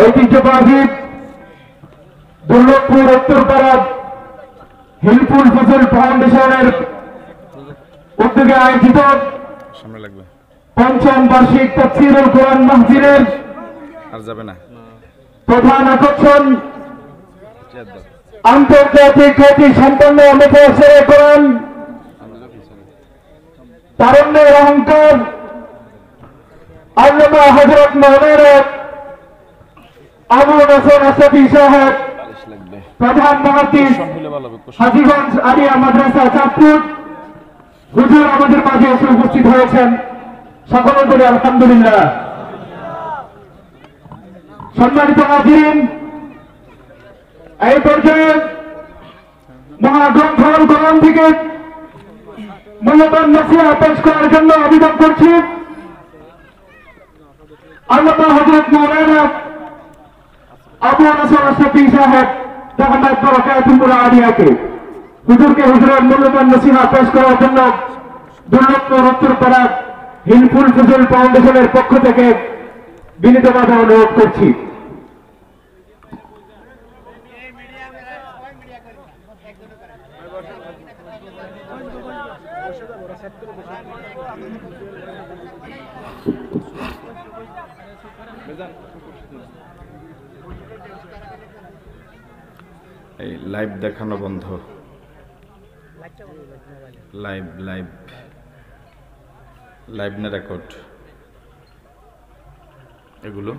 ঐতিহ্যবাহী দুর্লভপুর উত্তরপাড়া হিলফুল ফজল ফাউন্ডেশনের উদ্যোগে আয়োজিত পঞ্চম বার্ষিক তাফসীরুল কোরআন মাহফিলের প্রধান আকর্ষণ আন্তর্জাতিক খ্যাতি সম্পন্ন মুফাসসিরে কোরআন, তারুণ্যের অহংকার আল্লামা হযরত মাওলানা আবু নসর আশরাফী সাহেব, প্রধান মুহাদ্দিস হাজীগঞ্জ আলিয়া মাদ্রাসা চাঁদপুর, হুজুর আমাদের মাঝে এসে উপস্থিত হয়েছেন। সকলে বলি আলহামদুলিল্লাহ। সম্মানিত হাজিরিন, এই পর্যায়ে মহাগ্রন্থ আল কোরআন থেকে মূল্যবান নসিহত পেশ করার জন্য আবেদন করছি আল্লামা হযরত মাওলানা আবু নসর আশরাফী সাহেব দামাত বরকাতুল আলিয়াকে। হুজুরকে হুজুরের মূল্যবান নসিহত পেশ করার জন্য দুর্লভপুর উত্তরপাড়া হিলফুল ফজল ফাউন্ডেশনের পক্ষ থেকে বিনীতভাবে অনুরোধ করছি। এই লাইভ দেখানো বন্ধ, লাইভ লাইভ লাইভ না রেকর্ড এগুলো।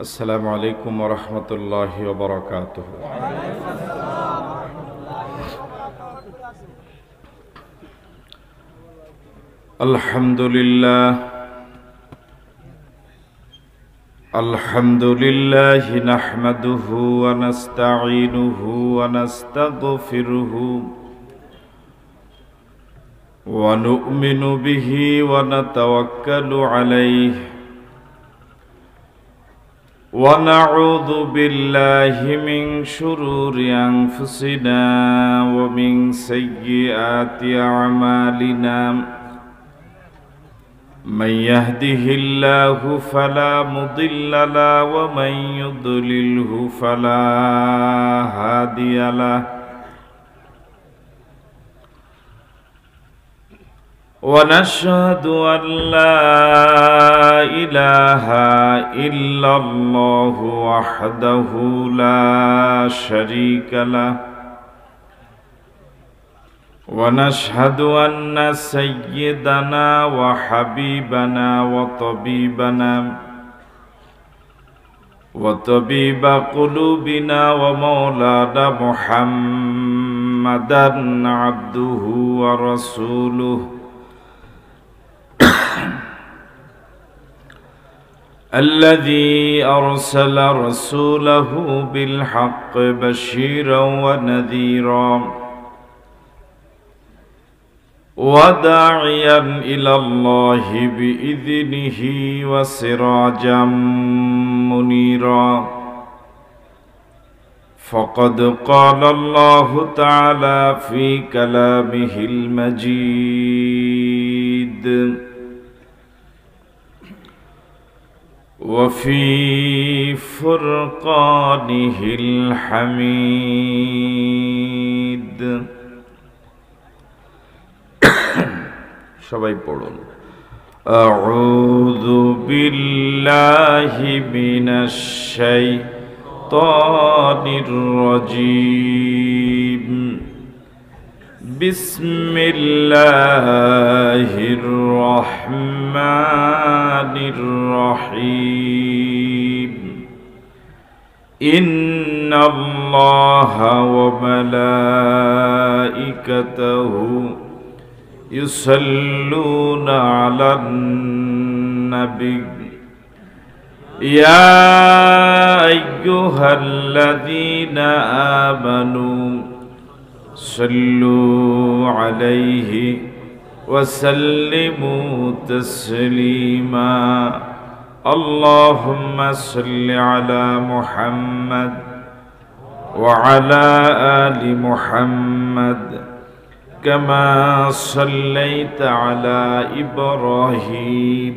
আসসালামু আলাইকুম ওয়া রাহমাতুল্লাহি ওয়া বারাকাতুহু। আলহামদুলিল্লাহ আলহামদুলিল্লাহি নাহমাদুহু ওয়া নাস্তাঈনুহু ওয়া নাস্তাগফিরুহু ওয়া নু'মিনু বিহি ওয়া নাতাওয়াক্কালু আলাইহি ওয়া নাউযু বিল্লাহি মিন শুরুরি আনফুসিনা ওয়া মিন সাইয়্যাতি আ'মালিনা। من يهده الله فلا مضل له ومن يضلله فلا هادي له، ونشهد أن لا إله إلا الله وحده لا شريك له، ونشهد أن سيدنا وحبيبنا وطبيب قلوبنا ومولانا محمدا عبده ورسوله الذي أرسل رسوله بالحق بشيرا ونذيرا وداعيا إلى الله بإذنه وسراجا منيرا. فقد قال الله تعالى في كلامه المجيد وفي فرقانه الحميد. সবাই পড়ুন আউযু বিল্লাহি মিনাশ শাইতানির রাজীম বিসমিল্লাহির রহমানির রহিম ইন্নাল্লাহা ওয়া মালাইকাতাহু يصلون على النبي يا أيها الذين آمنوا صلوا عليه وسلموا تسليما. اللهم صل على محمد وعلى آل محمد كما صليت على إبراهيم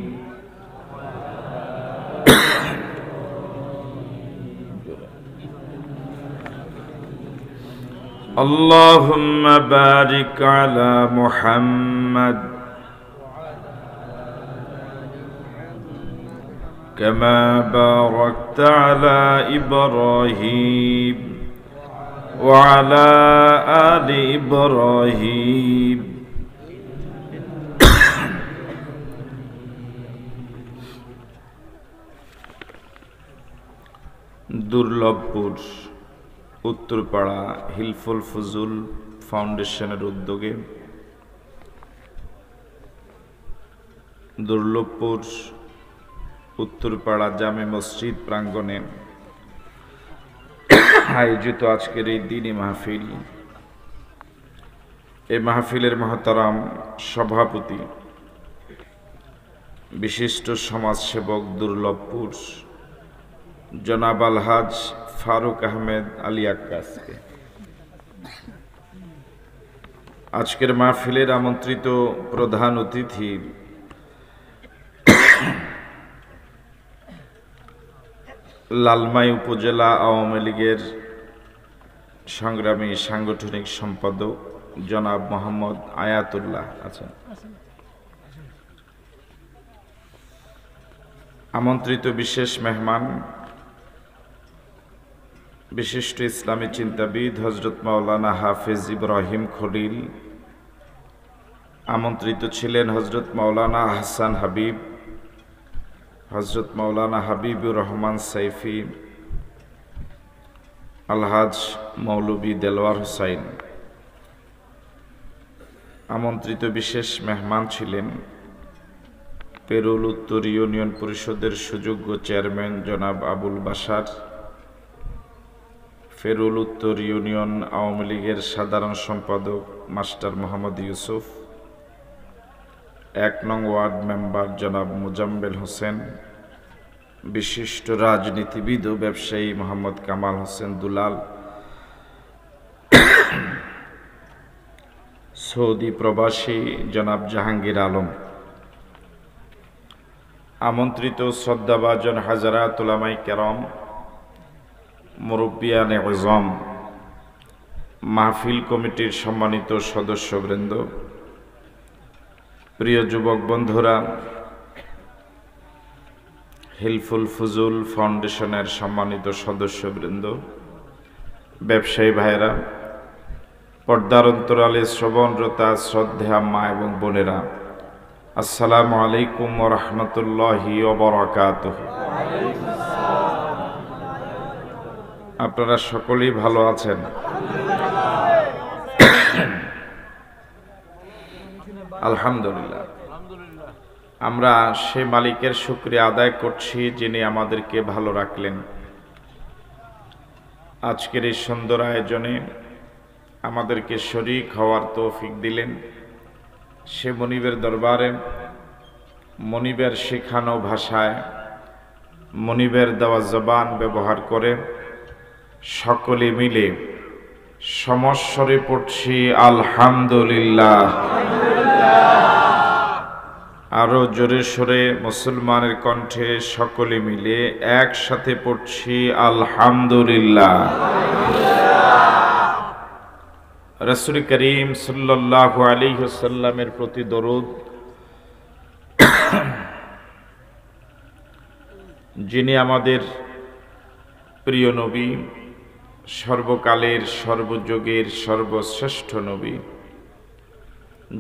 اللهم بارك على محمد كما باركت على إبراهيم وعلى آل إبراهيم দুর্লভপুর উত্তরপাড়া হিলফুল ফুজুল ফাউন্ডেশনের উদ্যোগে দুর্লভপুর উত্তরপাড়া জামে মসজিদ প্রাঙ্গণে আয়োজিত আজকের এই দ্বীনি মাহফিল, এই মাহফিলের মহতারাম সভাপতি বিশিষ্ট সমাজসেবক দুর্লভপুর জনাব আলহাজ ফারুক আহমেদ আলী আক্কাসকে, আজকের মাহফিলের আমন্ত্রিত প্রধান অতিথি লালমাই উপজেলা আওয়ামী লীগের সংগ্রামী সাংগঠনিক সম্পাদক জনাব মোহাম্মদ আয়াতুল্লাহ আছেন, আমন্ত্রিত বিশেষ মেহমান বিশিষ্ট ইসলামী চিন্তাবিদ হযরত মাওলানা হাফেজ ইব্রাহিম খলিল, আমন্ত্রিত ছিলেন হযরত মাওলানা হাসান হাবিব, হযরত মাওলানা হাবিবুর রহমান সাইফি, আলহাজ মৌলভী দেলওয়ার হুসাইন। আমন্ত্রিত বিশেষ মেহমান ছিলেন পেরুল উত্তর ইউনিয়ন পরিষদের সুযোগ্য চেয়ারম্যান জনাব আবুল বাশার, পেরুল উত্তর ইউনিয়ন আওয়ামী লীগের সাধারণ সম্পাদক মাস্টার মোহাম্মদ ইউসুফ, ১ নং ওয়ার্ড মেম্বার জনাব মোজাম্মেল হোসেন, বিশিষ্ট রাজনীতিবিদ ও ব্যবসায়ী মোহাম্মদ কামাল হোসেন দুলাল, সৌদি প্রবাসী জনাব জাহাঙ্গীর আলম, আমন্ত্রিত শ্রদ্ধাভাজন হাজারাত উলামায়ে কেরাম, মুরব্বিয়ানে আযম, মাহফিল কমিটির সম্মানিত সদস্যবৃন্দ, প্রিয় যুবক বন্ধুরা, হিলফুল ফুজুল ফাউন্ডেশনের সম্মানিত সদস্যবৃন্দ, ব্যবসায়ী ভাইরা, পর্দার অন্তরালে শ্রবণরতা শ্রদ্ধা মা এবং বোনেরা, আসসালামু আলাইকুম ওয়া রাহমাতুল্লাহি ওয়া বারাকাতুহু। আপনারা সকলেই ভালো আছেন? আলহামদুলিল্লাহ। আমরা সে মালিকের শুকরিয়া আদায় করছি যিনি আমাদেরকে ভালো রাখলেন, আজকের এই সুন্দর আয়োজনে আমাদেরকে শরীক হওয়ার তৌফিক দিলেন। সে মনিবের দরবারে মনিবের শেখানো ভাষায় মনিবের দেওয়া জবান ব্যবহার করে সকলে মিলে সমস্বরে পড়ছি আলহামদুলিল্লাহ। আরো জোরে সোরে মুসলমানের কণ্ঠে সকলে মিলে একসাথে পড়ছি আলহামদুলিল্লাহ। রাসূল করিম সাল্লাল্লাহু আলাইহি ওয়াসাল্লামের প্রতি দরুদ, যিনি আমাদের প্রিয় নবী, সর্বকালের সর্বযুগের সর্বশ্রেষ্ঠ নবী,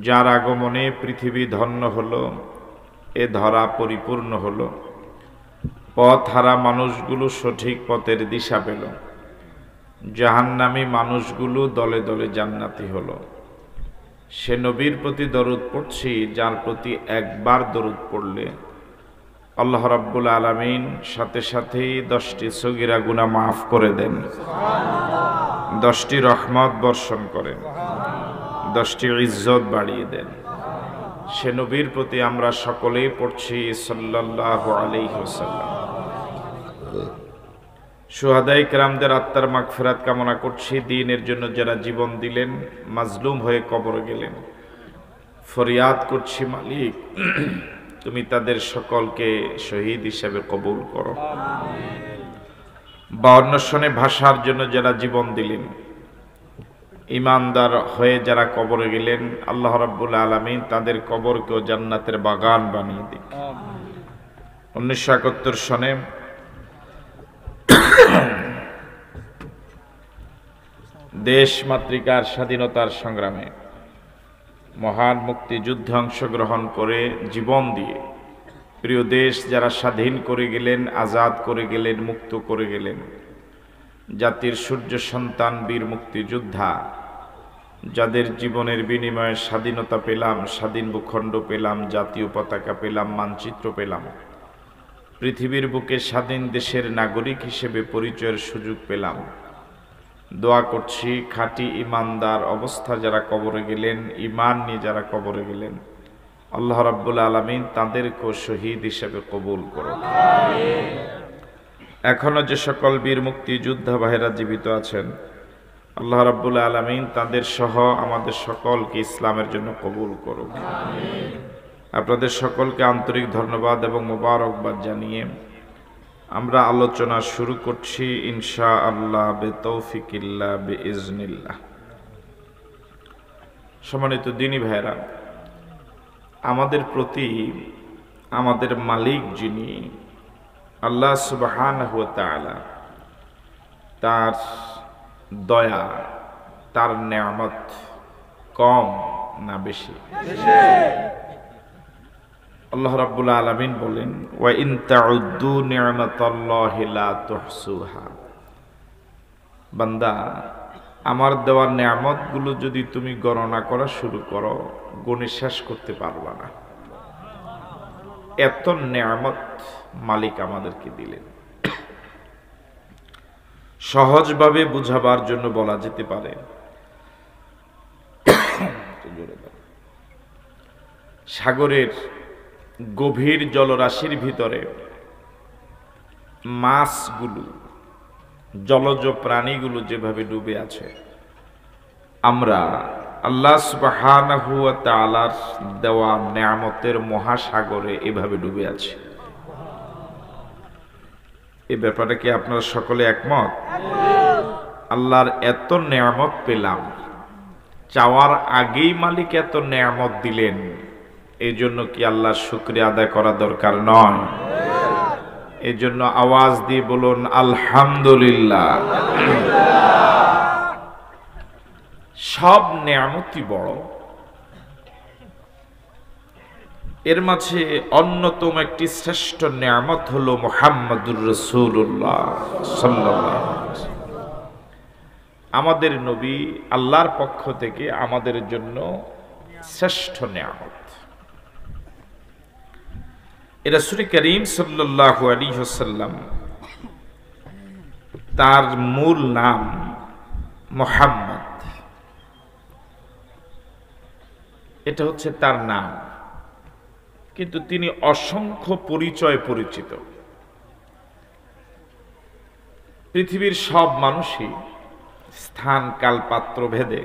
যার আগমনে পৃথিবী ধন্য হলো, এ ধরা পরিপূর্ণ হলো, পথ হারা মানুষগুলো সঠিক পথের দিশা পেল, জাহান্নামী মানুষগুলো দলে দলে জান্নাতি হলো। সে নবীর প্রতি দরুদ পড়ছি যার প্রতি একবার দরুদ পড়লে আল্লাহ রাব্বুল আলামিন সাথে সাথেই 10টি সগীরা গুনাহ মাফ করে দেন, 10টি রহমত বর্ষণ করেন, 10টি ইজ্জত বাড়িয়ে দেন। সে নবীর প্রতি আমরা সকলেই পড়ছি সাল্লাল্লাহু আলাইহি ওয়াসাল্লাম। শুহাদায়ে কেরামদের আত্মার মাগফিরাত কামনা করছি। দ্বীনের জন্য যারা জীবন দিলেন, মাজলুম হয়ে কবরে গেলেন, ফরিয়াদ করছি মালিক তুমি তাদের সকলকে শহীদ হিসেবে কবুল করো। 52 সনে ভাষার জন্য যারা জীবন দিলেন, ইমানদার হয়ে যারা কবরে গেলেন, আল্লাহ রাব্বুল আলামিন তাদের কবরকেও জান্নাতের বাগান বানিয়ে দিক। 1971 সনে দেশ মাতৃকার স্বাধীনতার সংগ্রামে মহান মুক্তিযুদ্ধে অংশগ্রহণ করে জীবন দিয়ে প্রিয় দেশ যারা স্বাধীন করে গেলেন, আজাদ করে গেলেন, মুক্ত করে গেলেন, জাতির সূর্য সন্তান বীর মুক্তিযোদ্ধা, যাদের জীবনের বিনিময়ে স্বাধীনতা পেলাম, স্বাধীন ভূখণ্ড পেলাম, জাতীয় পতাকা পেলাম, মানচিত্র পেলাম, পৃথিবীর বুকে স্বাধীন দেশের নাগরিক হিসেবে পরিচয়ের সুযোগ পেলাম। দোয়া করছি খাঁটি ইমানদার অবস্থা যারা কবরে গেলেন, ইমান নিয়ে যারা কবরে গেলেন, আল্লাহ রাব্বুল আলামিন তাদেরকেও শহীদ হিসেবে কবুল করুন। এখনো যে সকল বীর মুক্তিযোদ্ধা ভাইরা জীবিত আছেন, আল্লাহ রাব্বুল আলামিন তাদের সহ আমাদের সকলকে ইসলামের জন্য কবুল করুন। আপনাদের সকলকে আন্তরিক ধন্যবাদ এবং মোবারকবাদ জানিয়ে আমরা আলোচনা শুরু করছি ইনশাআল্লাহ বিতৌফিকিল্লাহ বিইজনিল্লাহ। সম্মানিত দিনী ভাইরা, আমাদের প্রতি আমাদের মালিক যিনি আল্লাহ সুবহানাহু ওয়া তাআলা, তার দয়া, তার নেয়ামত কম না বেশি? আল্লাহ রাব্বুল আলামিন বলেন, ওয়া ইন তাউদ্দু নি'মাতাল্লাহি লা তুহসুহা। বান্দা, আমার দেওয়া নেয়ামতগুলো যদি তুমি গণনা করা শুরু করো, গুণে শেষ করতে পারবা না। এত নেয়ামত মালিক আমাদেরকে দিলেন। সহজভাবে বুঝাবার জন্য বলা যেতে পারে, সাগরের গভীর জলরাশির ভিতরে মাছগুলো, জলজ প্রাণীগুলো যেভাবে ডুবে আছে, আমরা আল্লাহ সুবহানাহু ওয়া তাআলার দেওয়া নেয়ামতের মহাসাগরে এভাবে ডুবে আছি। এই ব্যাপারে কি আপনারা সকলে একমত? আল্লাহর এত নেয়ামত পেলাম, চাওয়ার আগেই মালিক এত নেয়ামত দিলেন, এই জন্য কি আল্লাহর শুকরিয়া আদায় করা দরকার নয়? এই জন্য আওয়াজ দিয়ে বলুন আলহামদুলিল্লাহ। সব নেয়ামতই বড়, এর মাঝে অন্যতম একটি শ্রেষ্ঠ নেয়ামত হলো মুহাম্মাদুর রাসূলুল্লাহ সাল্লাল্লাহু আলাইহি ওয়াসাল্লাম। আমাদের নবী আল্লাহর পক্ষ থেকে আমাদের জন্য শ্রেষ্ঠ নেয়ামত। রাসূল করিম সাল্লাল্লাহু আলাইহি ওয়াসাল্লাম, তার মূল নাম মুহাম্মদ, এটা হচ্ছে তার নাম, কিন্তু তিনি অসংখ্য পরিচয় পরিচিত। পৃথিবীর সব মানুষই স্থান কাল পাত্র ভেদে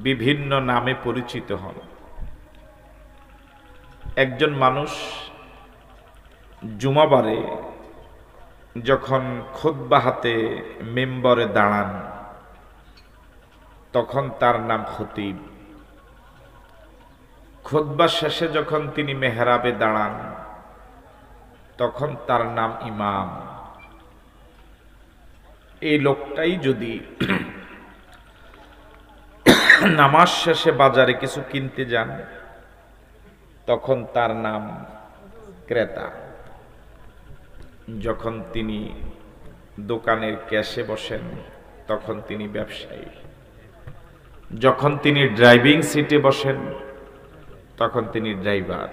বিভিন্ন নামে পরিচিত হন। একজন মানুষ জুমাবারে যখন খুতবা হাতে মিম্বরে দাঁড়ান, তখন তার নাম খতিব। খুতবা শেষে যখন তিনি মেহরাবে দাঁড়ান, তখন তার নাম ইমাম। এই লোকটাই যদি নামাজ শেষে বাজারে কিছু কিনতে যান, তখন তার নাম ক্রেতা। যখন তিনি দোকানের ক্যাশে বসেন, তখন তিনি ব্যবসায়ী। যখন তিনি ড্রাইভিং সিটে বসেন, তখন তিনি ড্রাইভার।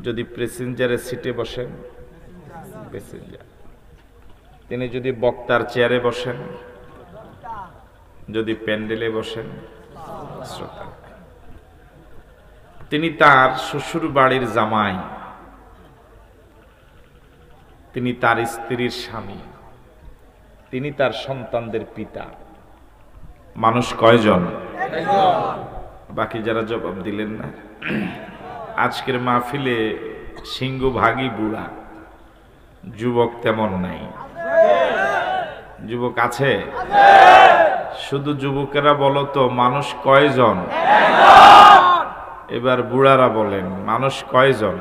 যদি প্যাসেঞ্জারের সিটে বসেন, প্যাসেঞ্জার। তিনি যদি বক্তার চেয়ারে বসেন, যদি প্যান্ডেলে বসেন, শ্রোতা। তিনি তার শ্বশুর বাড়ির জামাই, তিনি তার স্ত্রীর স্বামী, তিনি তার সন্তানদের পিতা। মানুষ কয়জন? বাকি যারা জবাব দিলেন না, আজকের মাহফিলে সিংহভাগই বুড়া, যুবক তেমন নাই। যুবক আছে? শুধু যুবকেরা বলো তো মানুষ কয়জন? এবার বুড়ারা বলেন মানুষ কয়জন?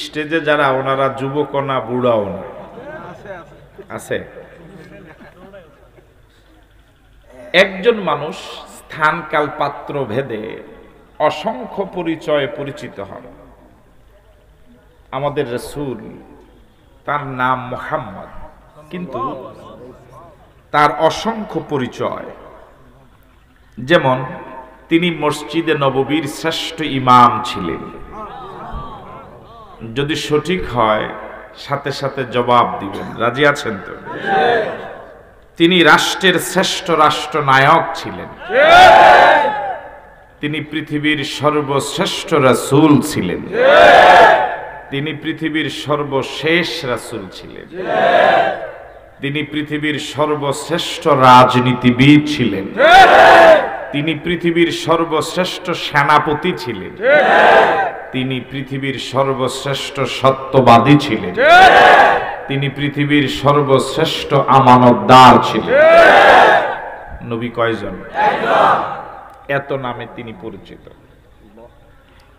স্টেজে যারা ওনারা যুবকও না বুড়াও না, আছে। একজন মানুষ স্থান কাল পাত্র ভেদে অসংখ্য পরিচয়ে পরিচিত হন। আমাদের রাসূল, তার নাম মুহাম্মদ, কিন্তু তার অসংখ্য পরিচয়। যেমন তিনি মসজিদে নববীর শ্রেষ্ঠ ইমাম ছিলেন। যদি সঠিক হয় সাথে সাথে জবাব দিবেন, রাজি আছেন তো? তিনি রাষ্ট্রের শ্রেষ্ঠ রাষ্ট্রনায়ক ছিলেন। তিনি পৃথিবীর সর্বশ্রেষ্ঠ রাসূল ছিলেন। তিনি পৃথিবীর সর্বশেষ রাসূল ছিলেন। তিনি পৃথিবীর সর্বশ্রেষ্ঠ রাজনীতিবিদ ছিলেন। তিনি পৃথিবীর সর্বশ্রেষ্ঠ সেনাপতি ছিলেন। তিনি পৃথিবীর সর্বশ্রেষ্ঠ সত্যবাদী ছিলেন। তিনি পৃথিবীর সর্বশ্রেষ্ঠ আমানতদার ছিলেন। নবী কয়জন? এত নামে তিনি পরিচিত।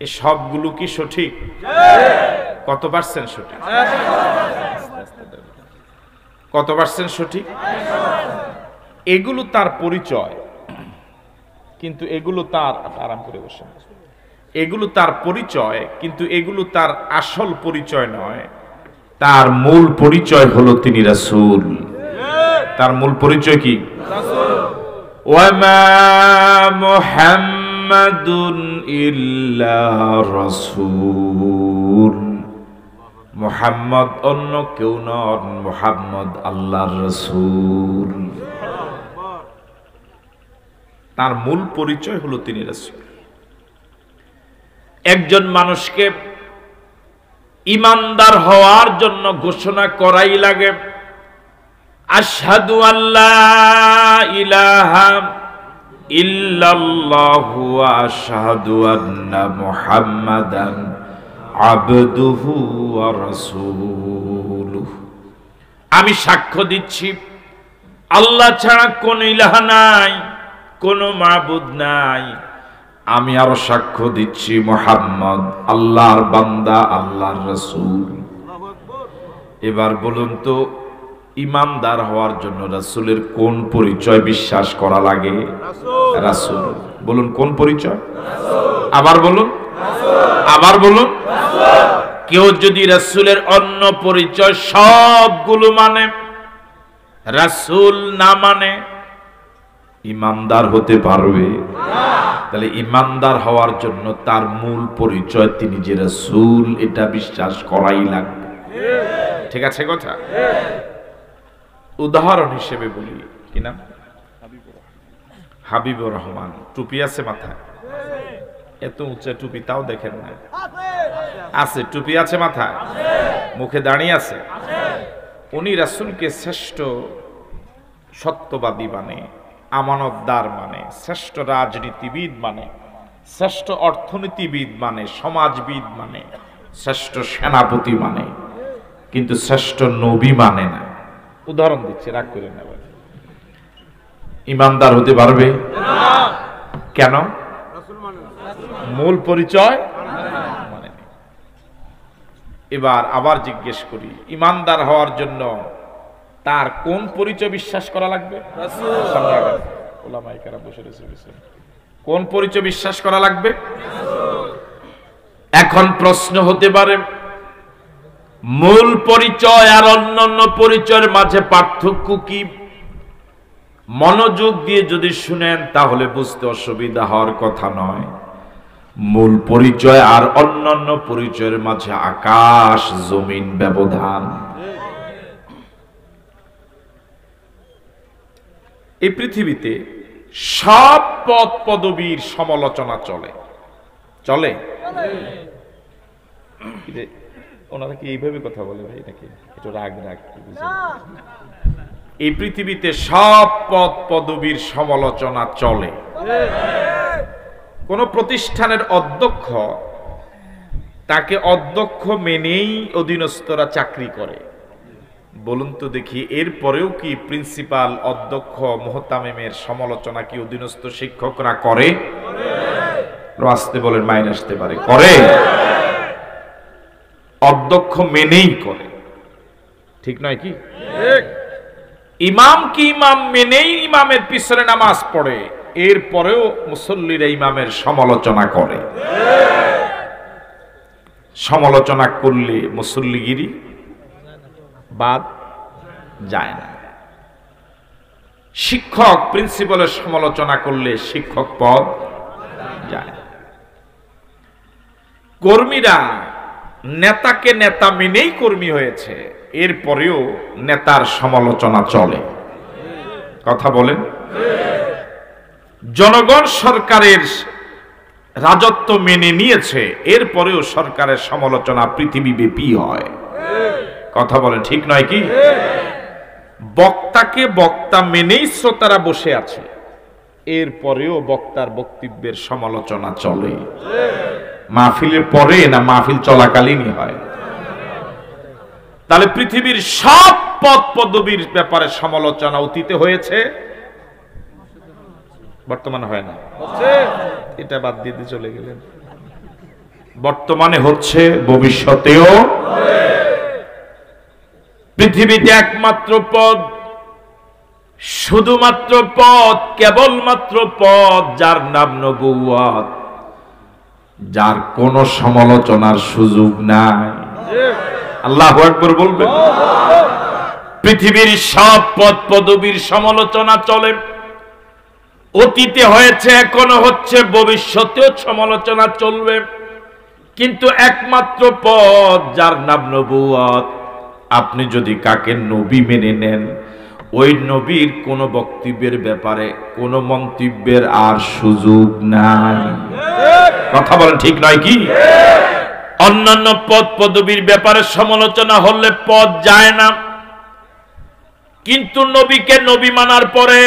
এই সবগুলো কি সঠিক? কত পার্সেন্ট সঠিক? কত পার্সেন্ট সঠিক? এগুলো তার পরিচয়, কিন্তু এগুলো তার, আরাম করে বসেন, এগুলো তার পরিচয়, কিন্তু এগুলো তার আসল পরিচয় নয়। তার মূল পরিচয় হলো তিনি রাসূল। তার মূল পরিচয় কি? ওয়ামা মুহাম্মাদুন ইল্লা রাসূল। মুহাম্মদ অন্য কেউ নন, মুহাম্মদ আল্লাহর রাসূল। তার মূল পরিচয় হলো তিনি রাসূল। একজন মানুষকে ইমানদার হওয়ার জন্য ঘোষণা করাই লাগে, আশহাদু আল্লা ইলাহা ইল্লাল্লাহু ওয়া আশহাদু আন্না মুহাম্মাদান আবদুহু ওয়া রাসূলুহু। আমি সাক্ষ্য দিচ্ছি আল্লাহ ছাড়া কোন ইলাহ নাই, কোন মাবুদ নাই। আমি আরো সাক্ষ্য দিচ্ছি মুহাম্মদ আল্লাহর বান্দা, আল্লাহর রাসূল। এবার বলুন তো, ইমানদার হওয়ার জন্য রাসূলের কোন পরিচয় বিশ্বাস করা লাগে? রাসূল। বলুন কোন পরিচয়? আবার বলুন, আবার বলুন। কেউ যদি রাসূলের অন্য পরিচয় সবগুলো মানে, রাসূল না মানে, ইমানদার হতে পারবে? তাহলে ইমানদার হওয়ার জন্য তার মূল পরিচয় তিনি যে রাসূল, এটা বিশ্বাস করাই লাগবে। ঠিক আছে কথা? উদাহরণ হিসেবে বলি, কি নাম? হাবিবুর রহমান। টুপি আছে মাথায়? এত উঁচা টুপি তাও দেখেন না। আছে, টুপি আছে মাথায়, মুখে দাঁড়িয়ে আছে। উনি রাসূলকে শ্রেষ্ঠ সত্যবাদী মানে, আমানতদার মানে, শ্রেষ্ঠ রাজনীতিবিদ মানে, শ্রেষ্ঠ অর্থনীতিবিদ মানে, সমাজবিদ মানে, শ্রেষ্ঠ সেনাপতি মানে, কিন্তু শ্রেষ্ঠ নবী মানে না। উদাহরণ দিচ্ছে, রাগ করে নেবেন। ইমানদার হতে পারবে না। কেন? মূল পরিচয় মানে। এবার আবার জিজ্ঞেস করি, ইমানদার হওয়ার জন্য তার কোন পরিচয় বিশ্বাস করা লাগবে? ওলামায়ে কেরাম বসে রয়েছে, কোন পরিচয় বিশ্বাস করা লাগবে? এখন প্রশ্ন হতে পারে, মূল পরিচয় আর অন্যান্য পরিচয়ের মাঝে পার্থক্য কি? মনোযোগ দিয়ে যদি শুনেন তাহলে বুঝতে অসুবিধা হওয়ার কথা নয়। মূল পরিচয় আর অন্যান্য পরিচয়ের মাঝে আকাশ জমিন ব্যবধান। এই পৃথিবীতে সব পদ পদবীর সমালোচনা চলে, চলে? ওনারা কি এইভাবে কথা বলে ভাই নাকি? একটু রাগ রাগ এই পৃথিবীতে সব পদ পদবীর সমালোচনা চলে। কোন প্রতিষ্ঠানের অধ্যক্ষ, তাকে অধ্যক্ষ মেনেই অধীনস্থরা চাকরি করে। বলুন তো দেখি, এরপরেও কি প্রিন্সিপাল, অধ্যক্ষ, মুহতামিমের সমালোচনা কি অধীনস্থ শিক্ষকরা করে? আসতে বলেন, মাইন আসতে পারে, করে। অধ্যক্ষ মেনেই করে, ঠিক নয় কি? ইমাম কি ইমাম মেনেই ইমামের পিছনে নামাজ পড়ে, এরপরেও মুসল্লিরা ইমামের সমালোচনা করে। সমালোচনা করলে মুসল্লিগিরি বাদ যায় না। শিক্ষক প্রিন্সিপালের সমালোচনা করলে শিক্ষক পদ যায় না। কর্মীরা নেতাকে নেতা মেনেই কর্মী হয়েছে, এরপরেও নেতার সমালোচনা চলে। কথা বলেন। জনগণ সরকারের রাজত্ব মেনে নিয়েছে, এরপরেও সরকারের সমালোচনা পৃথিবীব্যাপী হয়। কথা বলেন, ঠিক নয় কি? বক্তাকে বক্তা মেনেই শ্রোতারা বসে আছে, এরপরেও বক্তার বক্তব্যের সমালোচনা চলে। মাহফিলের পরে না মাহফিল চলাকালীনই হয়? তাহলে পৃথিবীর সব পদ পদবীর ব্যাপারে সমালোচনা অতীতে হয়েছে, বর্তমানে হয় না। এটা বাদ দিতে চলে গেলেন। বর্তমানে হচ্ছে, ভবিষ্যতেও। পৃথিবীতে একমাত্র পদ, শুধুমাত্র পদ, কেবলমাত্র পদ, যার নাম নবুয়ত, যার কোনো সমালোচনার সুযোগ নাই। আল্লাহু আকবার বলবেন। পৃথিবীর সব পদ পদবীর সমালোচনা চলে, অতীতে হয়েছে, এখনো হচ্ছে, ভবিষ্যতেও সমালোচনা চলবে। কিন্তু একমাত্র পদ, যার নাম নবুয়ত, আপনি যদি কাকে নবী মেনে নেন, ওই নবীর কোন বক্তব্যের ব্যাপারে কোন মন্তব্যের আর সুযোগ নাই। কথা বলেন, ঠিক নয় কি? অন্যান্য পদ পদবীর ব্যাপারে সমালোচনা হলে পদ যায় না, কিন্তু নবীকে নবী মানার পরে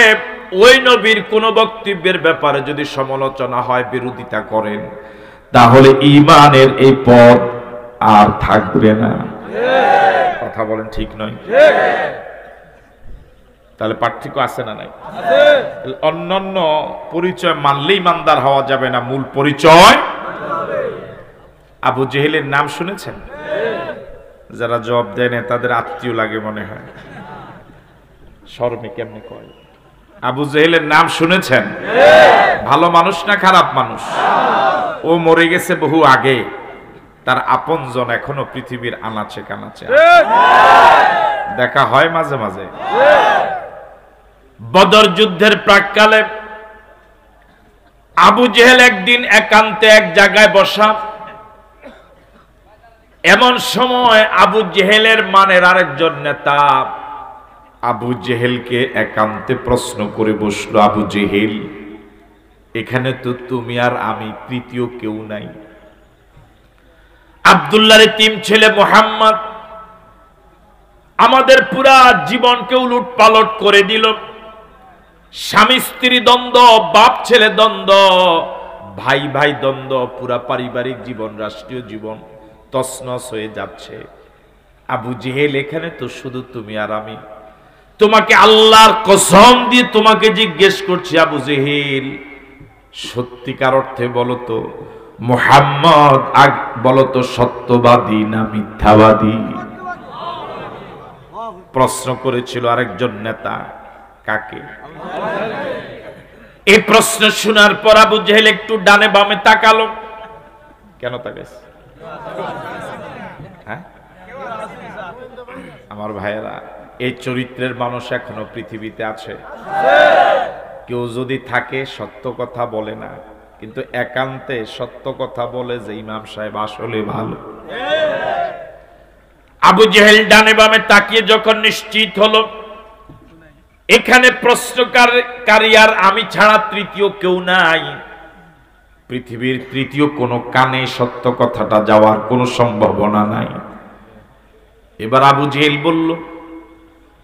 ওই নবীর কোন বক্তব্যের ব্যাপারে যদি সমালোচনা হয়, বিরোধিতা করেন, তাহলে ঈমানের এই পদ আর থাকবে না। কথা বলেন, ঠিক নয়? তাহলে পার্থক্য আছে না নাই? অন্যান্য পরিচয় মানলে ইমানদার হওয়া যাবে না, মূল পরিচয়। আবু জেহেলের নাম শুনেছেন? যারা জবাব দেয় না তাদের আত্মীয় লাগে মনে হয়। শরমে কেমনে কয়? আবু জেহেলের নাম শুনেছেন? ভালো মানুষ না খারাপ মানুষ? ও মরে গেছে বহু আগে, তার আপনজন এখনো পৃথিবীর আনাচে কানাচে দেখা হয় মাঝে মাঝে। বদর যুদ্ধের প্রাক্কালে আবু জেহেল একদিন একান্তে এক জায়গায় বসা, এমন সময় আবু জেহেলের মানের আরেকজন নেতা আবু জেহেলকে একান্তে প্রশ্ন করে বসলো, আবু জেহেল, এখানে তো তুমি আর আমি, তৃতীয় কেউ নাই। আব্দুল্লাহর তিন ছেলে মুহাম্মদ আমাদের পুরা জীবনকে উলট পালট করে দিল। স্বামী স্ত্রী দ্বন্দ্ব, বাপ ছেলে দ্বন্দ্ব, ভাই ভাই দ্বন্দ্ব, পুরা পারিবারিক জীবন, রাষ্ট্রীয় জীবন তছনছ হয়ে যাচ্ছে। আবু জেহেল, এখানে তো শুধু তুমি আর আমি। তোমাকে আল্লাহর কসম দিয়ে তোমাকে জিজ্ঞেস করছি, আবু জেহেল, সত্যিকার অর্থে বলো তো, মুহাম্মদ বলো তো সত্যবাদী না মিথ্যাবাদী? প্রশ্ন করেছিল আরেকজন নেতা। কাকে? এই প্রশ্ন শোনার পর আবু জেহেল একটু ডানে বামে তাকালো। কেন তাকাইছে? হ্যাঁ আমার ভাইয়েরা, এই চরিত্রের মানুষ এখনো পৃথিবীতে আছে। কেউ যদি থাকে সত্য কথা বলে না, কিন্তু একান্তে সত্য কথা বলে যে ইমাম সাহেব আসলে ভালো। আবু জেহেল ডানে বামে তাকিয়ে যখন নিশ্চিত হলো এখানে প্রশ্নকারী আর আমি ছাড়া তৃতীয় কেউ নাই, পৃথিবীর তৃতীয় কোনো কানে সত্য কথাটা যাওয়ার কোনো সম্ভাবনা নাই, এবার আবু জেহেল বলল,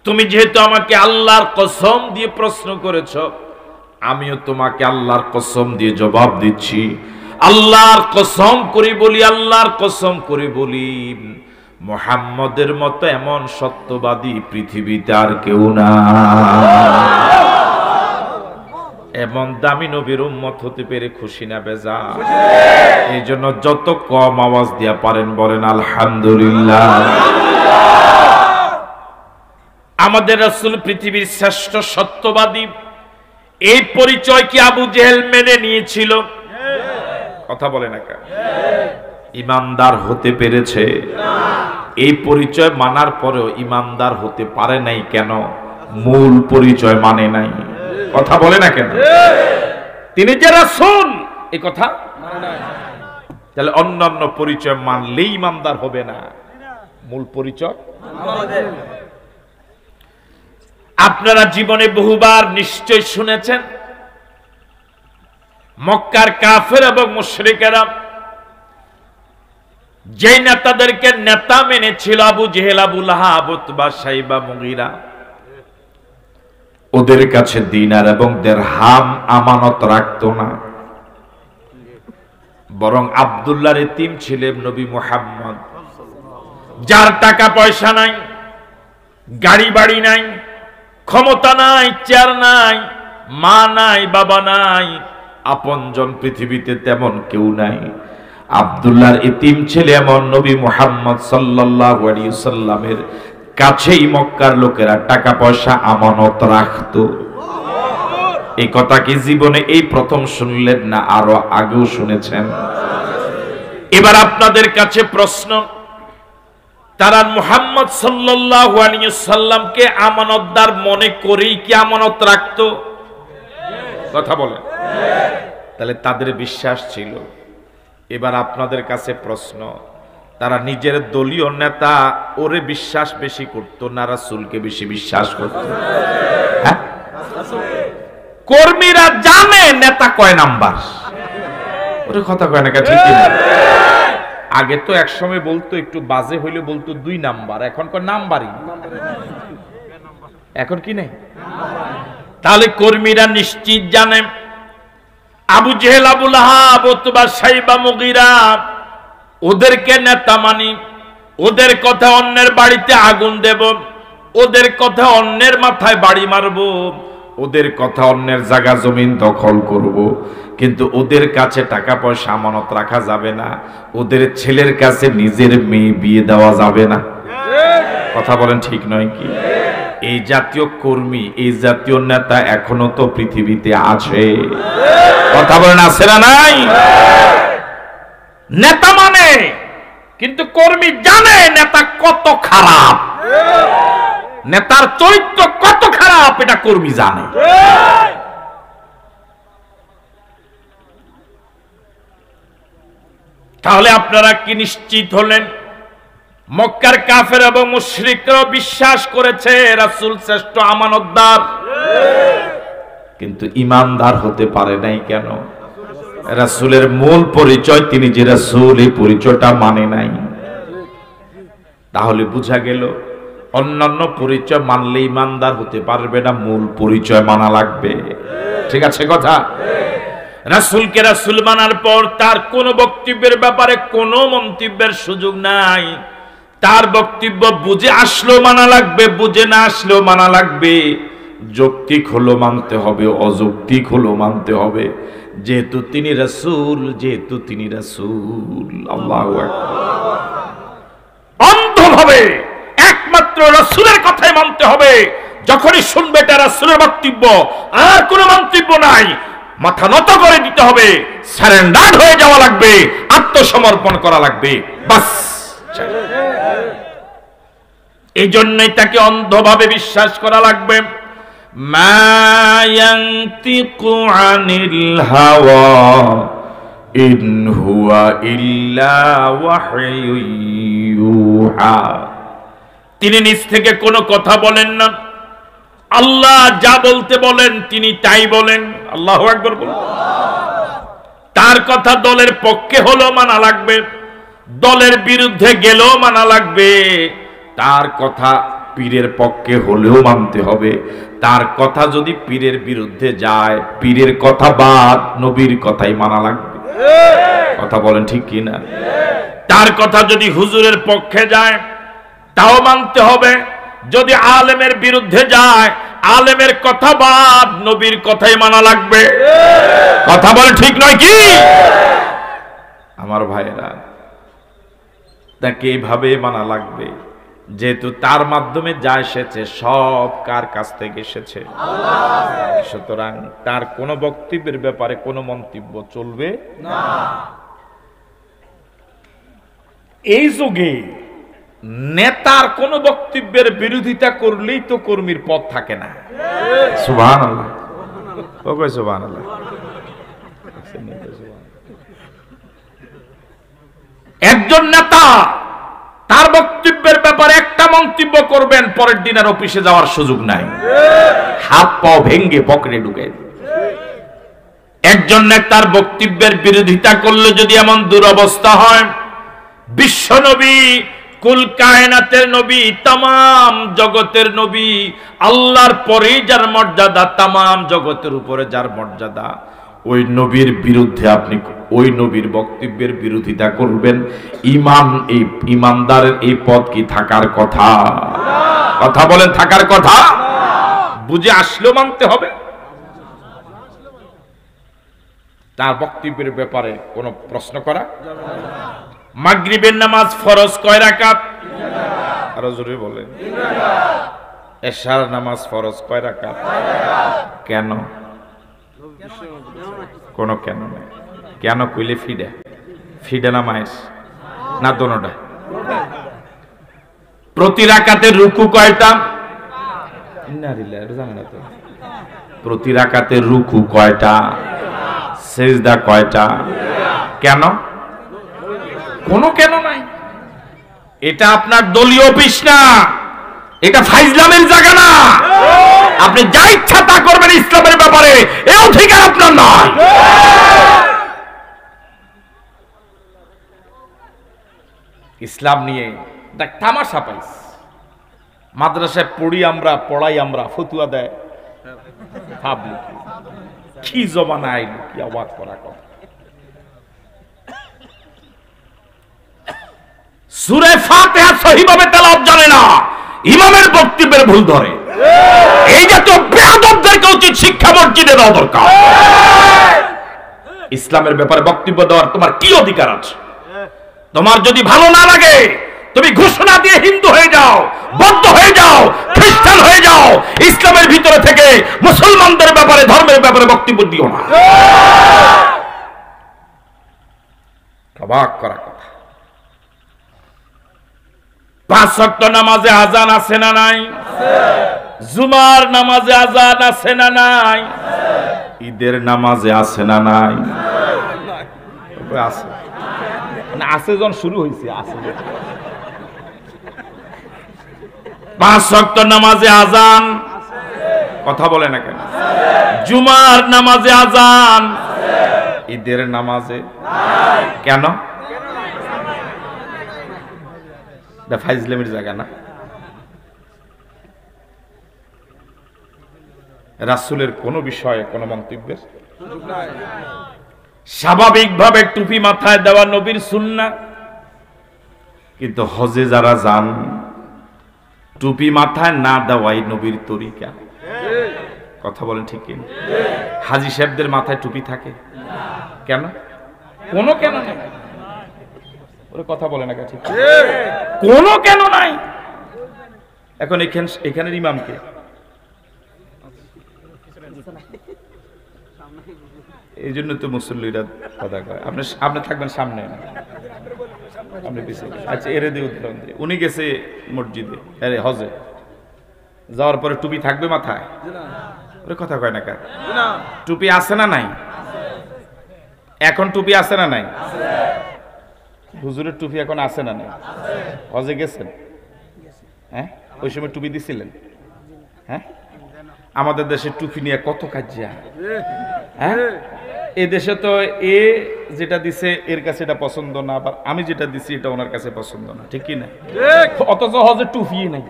তুমি যেহেতু আমাকে আল্লাহর কসম দিয়ে প্রশ্ন করেছ, আমিও তোমাকে আল্লাহর কসম দিয়ে জবাব দিচ্ছি। আল্লাহর কসম করে বলি, আল্লাহর কসম করে বলি, মুহাম্মদের মতো এমন সত্যবাদী পৃথিবীতে আর কেউ না। এমন দামি নবীর উম্মত হতে পেরে খুশি না বেজা? এই জন্য যত কম আওয়াজ দিয়া পারেন বলেন আলহামদুলিল্লাহ। আমাদের রাসূল পৃথিবীর শ্রেষ্ঠ সত্যবাদী, এই পরিচয় কি আবু জেহেল মেনে নিয়েছিল? কথা বলে না কেন? ইমানদার হতে পেরেছে? এই পরিচয় মানার পরেও ইমানদার হতে পারে নাই কেন? মূল পরিচয় মানে নাই। কথা বলে না কেন? তিনি যে রাসূল এই কথা মানে নাই। তাহলে অন্যান্য পরিচয় মানলেই ইমানদার হবে না, মূল পরিচয়। আপনারা জীবনে বহুবার নিশ্চয় শুনেছেন মক্কার কাফের এবং মুশরিকেরা যে নেতাদেরকে নেতা মেনেছিল, আবু জেহেল, আবু লাহাব, উতবা, শাইবা, মুগীরা, ওদের কাছে দিনার এবং দিরহাম আমানত রাখতো না। বরং আব্দুল্লাহর এতিম ছিলেন নবী মুহাম্মদ, যার টাকা পয়সা নাই, গাড়ি বাড়ি নাই, ক্ষমতা নাই, চেয়ার নাই, মা নাই, বাবা নাই, আপনজন পৃথিবীতে তেমন কেউ নাই। আব্দুল্লাহর এতিম ছেলে এমন নবী মুহাম্মদ সাল্লাল্লাহু আলাইহি ওয়াসাল্লামের কাছেই মক্কার লোকেরা টাকা পয়সা আমানত রাখতো। এই কথা কি জীবনে এই প্রথম শুনলেন না আরো আগেও শুনেছেন? এবার আপনাদের কাছে প্রশ্ন, তারা মুহাম্মদ সাল্লাল্লাহু আলাইহি ওয়াসাল্লামকে আমানতদার মনে করেই কি আমানত রাখতো? কথা বলেন। তাহলে তাদের বিশ্বাস ছিল। এবার আপনাদের কাছে প্রশ্ন, তারা নিজের দলীয় নেতা ওরে বিশ্বাস বেশি করত না রাসূলকে বেশি বিশ্বাস করত? হ্যাঁ, কর্মীরা জানে নেতা কয় নাম্বার, ওরে কথা কয় না কে? ঠিক না? আগে তো এক সময় বলতো, একটু বাজে হইলে বলতো 2 নাম্বার, এখন কয় নাম্বারই। এখন কি নেই? তাহলে কর্মীরা নিশ্চিত জানে আবু জেহেল, আবু লাহাব, উতবা, শাইবা, মুগীরা, ওদেরকে নেতা মানি, ওদের কথা অন্যের বাড়িতে আগুন দেব, ওদের কথা অন্যের মাথায় বাড়ি মারব, ওদের কথা অন্যের জায়গা জমিন দখল করব, কিন্তু ওদের কাছে টাকা পয়সা আমানত রাখা যাবে না, ওদের ছেলের কাছে নিজের মেয়ে বিয়ে দেওয়া যাবে না। কথা বলেন ঠিক নয় কি? এই জাতীয় কর্মী, এই জাতীয় নেতা এখনো তো পৃথিবীতে আছে। কথা বলেন আছে না নাই? নেতা মানে, কিন্তু কর্মী জানে নেতা কত খারাপ, নেতার চরিত্র কত খারাপ, এটা কর্মী জানে। তাহলে আপনারা কি নিশ্চিত হলেন? মক্কার কাফের এবং মুশরিকরা বিশ্বাস করেছে রাসূল শ্রেষ্ঠ আমানতদার, কিন্তু ইমানদার হতে পারে নাই কেন? রাসূলের মূল পরিচয়, তিনি যে রাসূল, এই পরিচয়টা মানে নাই। তাহলে বোঝা গেল অন্যান্য পরিচয় মানলে ইমানদার হতে পারবে না, মূল পরিচয় মানা লাগবে। ঠিক আছে কথা? রাসূলকে রাসূল মানার পর তার কোন বক্তব্যের ব্যাপারে কোনো মন্তব্যের সুযোগ নাই। তার বক্তব্য বুঝে আসলেও মানা লাগবে, বুঝে না আসলেও মানা লাগবে, যৌক্তিক হলো মানতে হবে, অযৌক্তিক হলো মানতে হবে, যেহেতু তিনি রাসূল, যেহেতু তিনি রাসূল। আল্লাহু আকবার। অন্ধভাবে একমাত্র রাসূলের কথাই মানতে হবে। যখনই শুনবে এটা রাসূলের বক্তব্য, আর কোনো মন্তব্য নাই, মাথা নত করে দিতে হবে, সারেন্ডার হয়ে যাওয়া লাগবে, আত্মসমর্পণ করা লাগবে, বাস। এই জন্যই তাকে অন্ধভাবে বিশ্বাস করা লাগবে। মা ইয়ানতিকু আনিল হাওয়া ইন হুয়া ইল্লা ওয়াহয়ু ইউহা। তিনি নিজ থেকে কোনো কথা বলেন না, আল্লাহ যা বলতে বলেন তিনি তাই বলেন। আল্লাহু আকবার বলুন। তার কথা দলের পক্ষে হলো মানা লাগবে, দলের বিরুদ্ধে গেলেও মানা লাগবে। তার কথা পীরের পক্ষে হলেও মানতে হবে। তার কথা যদি পীরের বিরুদ্ধে যায়, পীরের কথা বাদ, নবীর কথাই মানা লাগবে। কথা বলেন ঠিক কি না? তার কথা যদি হুজুরের পক্ষে যায় তাও মানতে হবে, যদি আলেমের বিরুদ্ধে যায় আলেমের কথা বাদ, নবীর কথাই মানা লাগবে। কথা বলে ঠিক নয় কি আমার ভাইয়েরা? তাকে এইভাবে মানা লাগবে, যেহেতু তার মাধ্যমে যা এসেছে সব কার কাছ থেকে এসেছে? সুতরাং তার কোনো বক্তব্যের ব্যাপারে কোনো মন্তব্য চলবে না। এই যুগে নেতার কোন বক্তব্যের বিরোধিতা করলেই তো কর্মীর পদ থাকে না। সুবহানাল্লাহ, ওকে সুবহানাল্লাহ। একজন নেতা তার বক্তব্যের ব্যাপারে একটা মন্তব্য করবেন, পরের দিন আর অফিসে যাওয়ার সুযোগ নাই, হাত পা ভেঙ্গে পকেটে ঢুকে। একজন নেতার বক্তব্যের বিরোধিতা করলে যদি এমন দুরবস্থা হয়, বিশ্ব নবী, কুল কায়নাতের নবী, তামাম জগতের নবী, আল্লাহর পরেই যার মর্যাদা, তামাম জগতের উপরে যার মর্যাদা, ওই নবীর বিরুদ্ধে আপনি ওই নবীর বক্তব্যের বিরোধিতা করবেন, এই ইমানদারের এই পদ কি থাকার কথা? কথা বলেন, থাকার কথা? বুঝে আসলেও মানতে হবে। তার বক্তব্যের ব্যাপারে কোনো প্রশ্ন করা যাবে না। মাগরিবের নামাজ ফরজ কয় রাকাত? আরো জোরে বলেন। এশার নামাজ ফরজ কয় রাকাত? কেন? কোন কেন নাই। কেন কইলে ফিডা নামাজ না দোনোটা? প্রতি রাকাতের রুকু কয়টা? জানে না তো। প্রতি রাকাতের রুকু কয়টা? সিজদা কয়টা? কেন? কোনো কেন নাই। এটা আপনার দলীয় অফিস না, এটা ফাইজলামের জায়গা না। আপনি যা ইচ্ছা তা করবেন ইসলামের ব্যাপারে, এ অধিকার আপনার নয়। ইসলাম নিয়ে দেখ তামাশা পাইস। মাদ্রাসায় পড়াই আমরা, ফতুয়া দেয়, ভাবলি কি জমানা আইল, কি অবাক করা কথা। সূরা ফাতিহা সহিভাবে তেলাওয়াত জানে না, ইমামের বক্তব্যের ভুল ধরে। এই জাতীয় বেয়াদবদেরকে উচিত শিক্ষা মসজিদে দেওয়া দরকার। ইসলামের ব্যাপারে বক্তব্য দেওয়ার তোমার কি অধিকার আছে? তোমার যদি ভালো না লাগে তুমি ঘোষণা দিয়ে হিন্দু হয়ে যাও, বৌদ্ধ হয়ে যাও, খ্রিস্টান হয়ে যাও, ইসলামের ভিতরে থেকে মুসলমানদের ব্যাপারে, ধর্মের ব্যাপারে বক্তব্য দিও না। অবাক করা কথা। 5 ওয়াক্ত নামাজে আজান আছে না নাই? জুমার নামাজে আজান আছে না নাই? ঈদের নামাজে আছে না নাই? আছে না? আছে যখন শুরু হয়েছে আছে। 5 ওয়াক্ত নামাজে আজান, কথা বলে না কেন? জুমার নামাজে আজান, ঈদের নামাজে কেন? ফাইজলামের জায়গা না। রাসূলের কোন বিষয়ে কোন মন্তব্যের স্বাভাবিকভাবে টুপি মাথায় দেওয়া নবীর সুন্নাহ, কিন্তু হজে যারা যান টুপি মাথায় না দেওয়াই নবীর তরিকা। কথা বলেন ঠিক কিনা? হাজী সাহেবদের মাথায় টুপি থাকে কেন? কোনো কেন নেই। কথা বলে না ঠিক, কোনো কেন নাই। এখন এখানের ইমামকে এই জন্য তো মুসল্লিরা কথা কয় আপনি থাকবেন সামনে, আপনি পিছিয়ে। আচ্ছা এরে দিয়ে উদাহরণ দিয়ে, উনি গেছে মসজিদে হজে, যাওয়ার পরে টুপি থাকবে মাথায়? ওরে কথা কয় না কার? টুপি আছে না নাই? এখন টুপি আছে না নাই? হুজুরের টুপি এখন আছে না নাই? হজে গেছেন? হ্যাঁ, ওই সময় টুপি দিছিলেন? হ্যাঁ, আমাদের দেশে টুপি নিয়ে কত কাজিয়া। হ্যাঁ, এই দেশে তো এ যেটা দিছে এর কাছে এটা পছন্দ না, আবার আমি যেটা দিছি এটা ওনার কাছে পছন্দ না, ঠিক কি না? অথচ হজে টুপি নাই,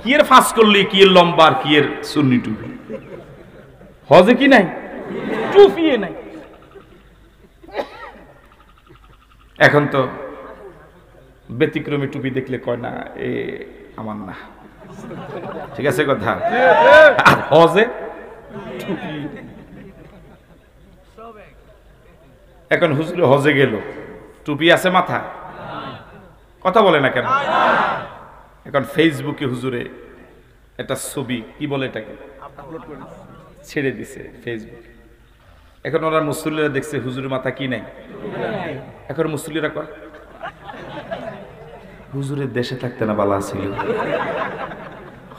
কি এর ফাঁস করলি, কি এর লম্বা, আর কি এর সুন্নি টুপি, হজে কি নাই, টুপি নাই। এখন তো ব্যতিক্রমী টুপি দেখলে কয় না এ আমার না, ঠিক আছে কথা। আর হজে টুপি, এখন হুজুর হজে গেল, টুপি আছে মাথা, কথা বলে না কেন? এখন ফেসবুকে হুজুরে একটা ছবি, কি বলে এটাকে, ছেড়ে দিছে ফেসবুকে। এখন ওরা মুসল্লিরা দেখছে হুজুরের মাথা কি নাই। এখন মুসল্লিরা কয় হুজুরের দেশে থাকতে না বালা ছিল,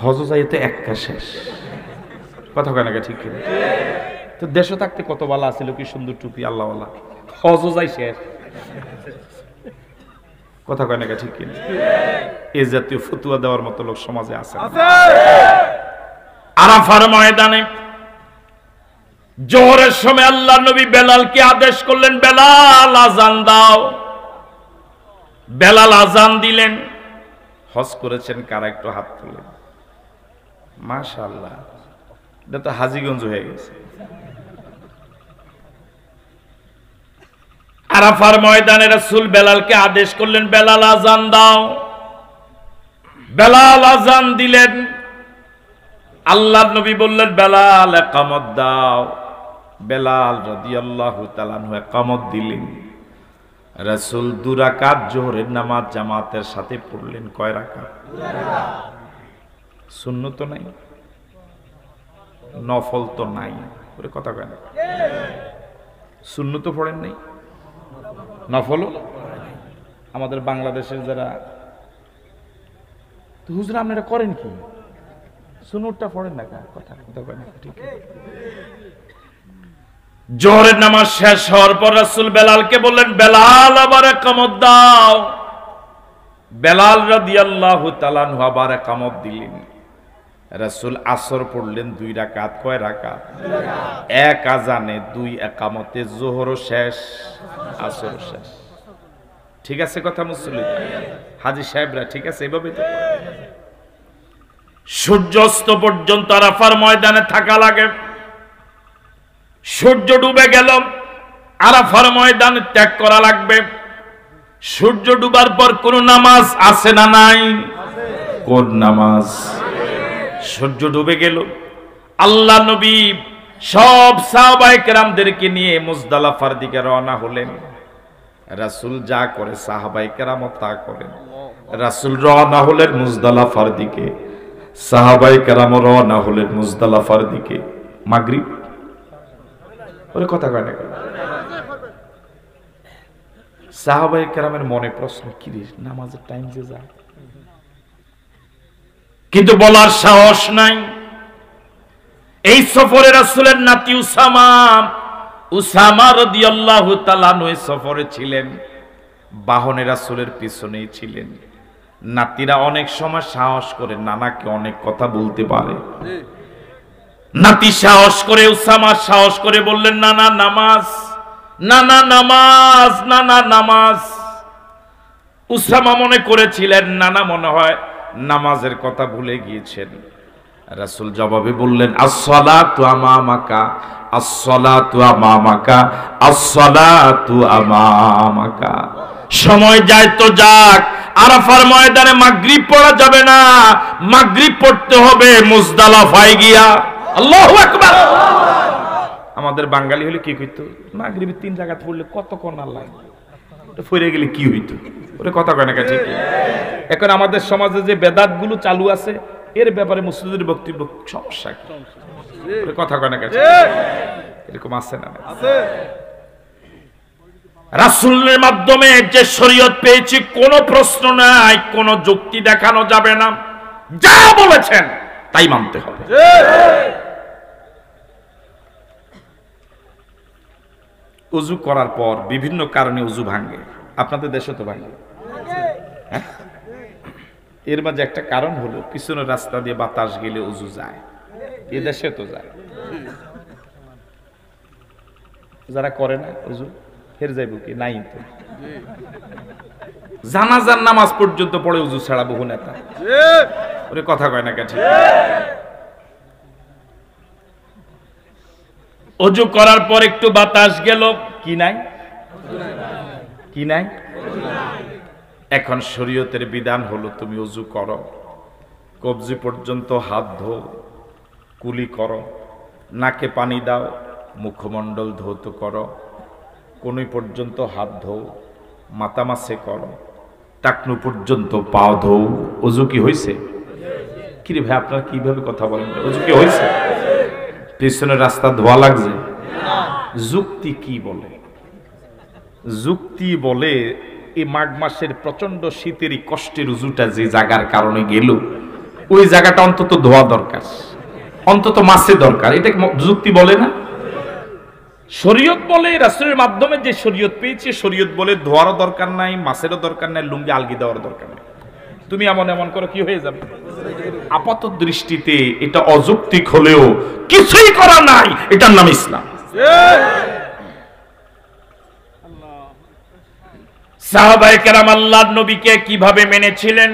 হজ যাইতে একা শেষ, কথা কয় না ঠিক কিনা? তো দেশে থাকতে কত বালা ছিল, কি সুন্দর টুপি আল্লাহওয়ালা, হজ যাই শেষ, কথা কয় না ঠিক কিনা? এই জাতীয় ফতুয়া দেওয়ার মতো লোক সমাজে আছে। আরাফার ময়দানে জোহরের সময় আল্লাহ নবী বেলালকে আদেশ করলেন, বেলাল আজান দাও। বেলাল আজান দিলেন। হজ করেছেন কারা একটু হাত তুলেন, মাশাআল্লাহ, এটা তো হাজীগঞ্জ হয়ে গেছে। আরাফার ময়দানে রাসূল বেলালকে আদেশ করলেন, বেলাল আজান দাও। বেলাল আজান দিলেন। আল্লাহর নবী বললেন, বেলাল ইকামত দাও। বেলাল রাদিয়াল্লাহু তাআলা আনহু ইকামত দিলেন। রাসূল 2 রাকাত জোহরের নামাজ জামাতের সাথে পড়লেন। কয় রাকাত? 2 রাকাত। সুন্নত তো নাই, নফল তো নাই, ওরে কথা কয় না। সুন্নত পড়েন নাই, নফলও আমাদের বাংলাদেশের যারা, তো হুজুর আপনারা করেন কি, সুন্নতটা পড়েন না, কথা কয় না ঠিক। জোহরের নামাজ শেষ হওয়ার পর রাসূল বেলালকে বললেন, বেলাল আবার ইকামত দাও। বেলাল রাদিয়াল্লাহু তাআলা আনহু আবার ইকামত দিলেন। রাসূল আসর পড়লেন 2 রাকাত। কয় রাকাত? 2 রাকাত। এক আজানে 2 ইকামতে জোহরও শেষ, আসর শেষ, ঠিক আছে কথা মুসল্লি হাজী সাহেবরা, ঠিক আছে? এভাবে তো সূর্যাস্ত পর্যন্ত আরাফার ময়দানে থাকা লাগে। সূর্য ডুবে গেল, আরাফার ময়দানে ত্যাগ করা লাগবে। সূর্য ডুবার পর কোন নামাজ আছে না নাই? কোন নামাজ? সূর্য ডুবে গেল, আল্লাহ নবী সব সাহাবায়ে কেরামদেরকে নিয়ে মুজদালিফার দিকে রওনা হলেন। রাসূল যা করে সাহাবায়ে কেরামও তা করেন। রাসূল রওনা হলেন মুজদালিফার দিকে, সাহাবায়ে কেরামও রওনা হলেন মুজদালিফার দিকে। মাগরিব, ওরে কথা কয় না, সাহাবায়ে কেরামের মনে প্রশ্ন, কি রে নামাজের টাইম যে যায়, কিন্তু বলার সাহস নাই। এই সফরে রাসূলের নাতি উসামা রাদিয়াল্লাহু তাআলা আনহু এই সফরে ছিলেন, বাহনে রাসূলের পিছনেই ছিলেন। নাতিরা অনেক সময় সাহস করে নানাকে অনেক কথা বলতে পারে। নাতি সাহস করে, উসামা সাহস করে বললেন, নানা নামাজ, নানা নামাজ, নানা নামাজ। উসামা মনে করেছিলেন নানা মনে হয় নামাজের কথা ভুলে গিয়েছেন। রাসূল জবাবে বললেন, আস-সালাতু আমামাকা, আস-সালাতু আমামাকা, আস-সালাতু আমামাকা। সময় যায় তো যাক, আরাফার ময়দানে মাগরিব পড়া যাবে না, মাগরিব পড়তে হবে মুজদালিফায় গিয়া। আল্লাহু আকবার। আমাদের বাঙালি হলে কি কইতো, মাগরিবে 3 রাকাত পড়লে কতক্ষণ আল্লাহ ফিরে গেলে কি হইতো, ওরে কথা কয় না ঠিক। এখন আমাদের সমাজে যে বেদাত গুলো চালু আছে এর ব্যাপারে মুসলিমদের বক্তব্য সমস্যা, ওরে কথা কয় না এরকম আছে না? আছে। রাসূলের মাধ্যমে যে শরীয়ত পেয়েছি কোনো প্রশ্ন নাই, কোনো যুক্তি দেখানো যাবে না, যা বলেছেন তাই মানতে হবে। উযু করার পর বিভিন্ন কারণে উযু ভাঙে, আপনাদের দেশে তো ভাঙে। এর মাঝে একটা কারণ হলো পিছনের রাস্তা দিয়ে বাতাস গেলে উযু যায়, এ দেশে তো যায়। যারা করে না হুজুর ফের যাইব কি নাই তো জানাজার নামাজ পর্যন্ত পড়ে হুজুর ছাড়া বহু নেতা ওরে কথা কয় না কাছে অজু করার পর একটু বাতাস গেল কি নাই কি নাই এখন শরীয়তের বিধান হলো তুমি অজু করো কবজি পর্যন্ত হাত ধো কুলি করো নাকে পানি দাও মুখমণ্ডল ধৌত করো কোনই পর্যন্ত হাত ধো মাথা মাসে করো টাকনু পর্যন্ত পাও ধো অজু কি হয়েছে কি রে ভাই আপনারা কিভাবে কথা বলেন অজু কি হয়েছে পিছনের রাস্তা ধোয়া লাগছে যুক্তি কি বলে যুক্তি বলে এই মাঘ মাসের প্রচন্ড শীতেরই কষ্টের উজুটা যে জায়গার কারণে গেল ওই জায়গাটা অন্তত ধোয়া দরকার অন্তত মাসে দরকার এটা যুক্তি বলে না শরীয়ত বলে রাসূলের মাধ্যমে যে শরীয়ত পেয়েছে শরীয়ত বলে ধোয়ারও দরকার নাই মাসেরও দরকার নাই লুঙ্গি আলগি দেওয়ার দরকার নাই তুমি এমন এমন করে কি হয়ে যাবে আপাত দৃষ্টিতে এটা অযৌক্তিক হলেও কিছুই করা নাই এটার নাম ইসলাম সাহাবায়ে কেরাম আল্লাহর নবীকে কিভাবে মেনেছিলেন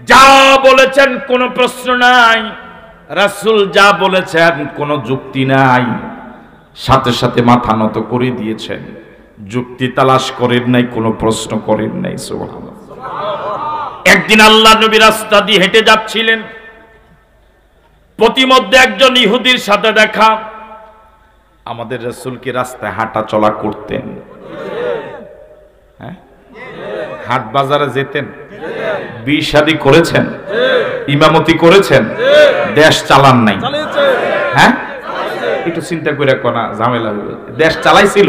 যা বলেছেন কোনো প্রশ্ন নাই রাসূল যা বলেছেন কোনো যুক্তি নাই সাথে সাথে মাথা নত করে দিয়েছেন যুক্তি তালাশ করেন নাই কোনো প্রশ্ন করেন নাই সুবহানাল্লাহ একদিন আল্লাহর নবী রাস্তা দিয়ে হেঁটে যাচ্ছিলেন প্রতিমধ্যে একজন ইহুদির সাথে দেখা আমাদের রাসূল কি রাস্তায় হাঁটা চলা করতেন হ্যাঁ হাট বাজারে যেতেন বিয়ে শাদী করেছেন ইমামতি করেছেন দেশ চালান নাই হ্যাঁ একটু চিন্তা করে কোনা ঝামেলা হইল দেশ চালাইছিল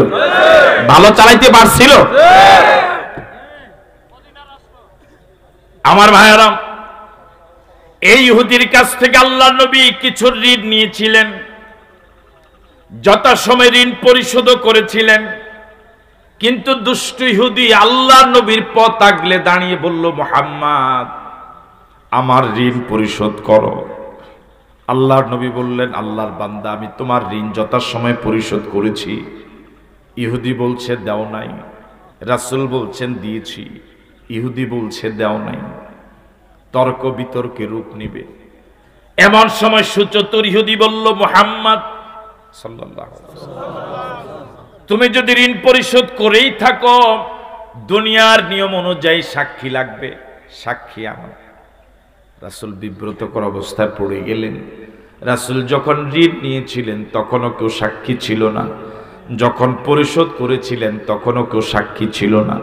ভালো চালাইতে পারছিল আমার ভাইয়েরা এই ইহুদির কাছ থেকে আল্লাহর নবী কিছু ঋণ নিয়েছিলেন যথাসময়ে ঋণ পরিশোধ করেছিলেন কিন্তু দুষ্ট ইহুদি আল্লাহর নবীর পথ আগলে দাঁড়িয়ে বলল মুহাম্মদ আমার ঋণ পরিশোধ করো আল্লাহর নবী বললেন আল্লাহর বান্দা আমি তোমার ঋণ যথাসময়ে পরিশোধ করেছি ইহুদি বলছে দাও নাই রাসূল বলছেন দিয়েছি ইহুদি বলছে দাও নাই তর্ক বিতর্কে রূপ নিবে এমন সময় সুচতুর ইহুদি বলল মুহাম্মদ সাল্লাল্লাহু আলাইহি ওয়াসাল্লাম তুমি যদি ঋণ পরিশোধ করেই থাকো দুনিয়ার নিয়ম অনুযায়ী সাক্ষী লাগবে সাক্ষী আনো রাসূল বিব্রতকর অবস্থায় পড়ে গেলেন রাসূল যখন ঋণ নিয়েছিলেন তখনও কেউ সাক্ষী ছিল না যখন পরিশোধ করেছিলেন তখনও কেউ সাক্ষী ছিল না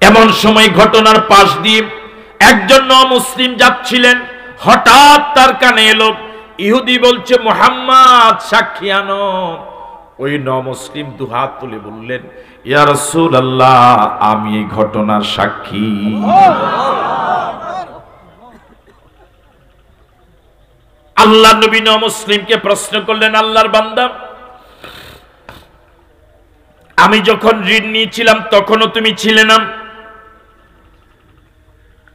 এমন সময় ঘটনার পাশ দিয়ে একজন মুসলিম যাচ্ছিলেন হঠাৎ তার কানে এলো ইহুদি বলছে মুহাম্মদ সাক্ষী আনো ওই মুসলিম দুহাত তুলে বললেন ইয়া রাসূলুল্লাহ আমি এই ঘটনার সাক্ষী আল্লাহ নবী মুসলিমকে প্রশ্ন করলেন আল্লাহর বান্দা আমি যখন ঋণ নিয়েছিলাম তখনও তুমি ছিলে না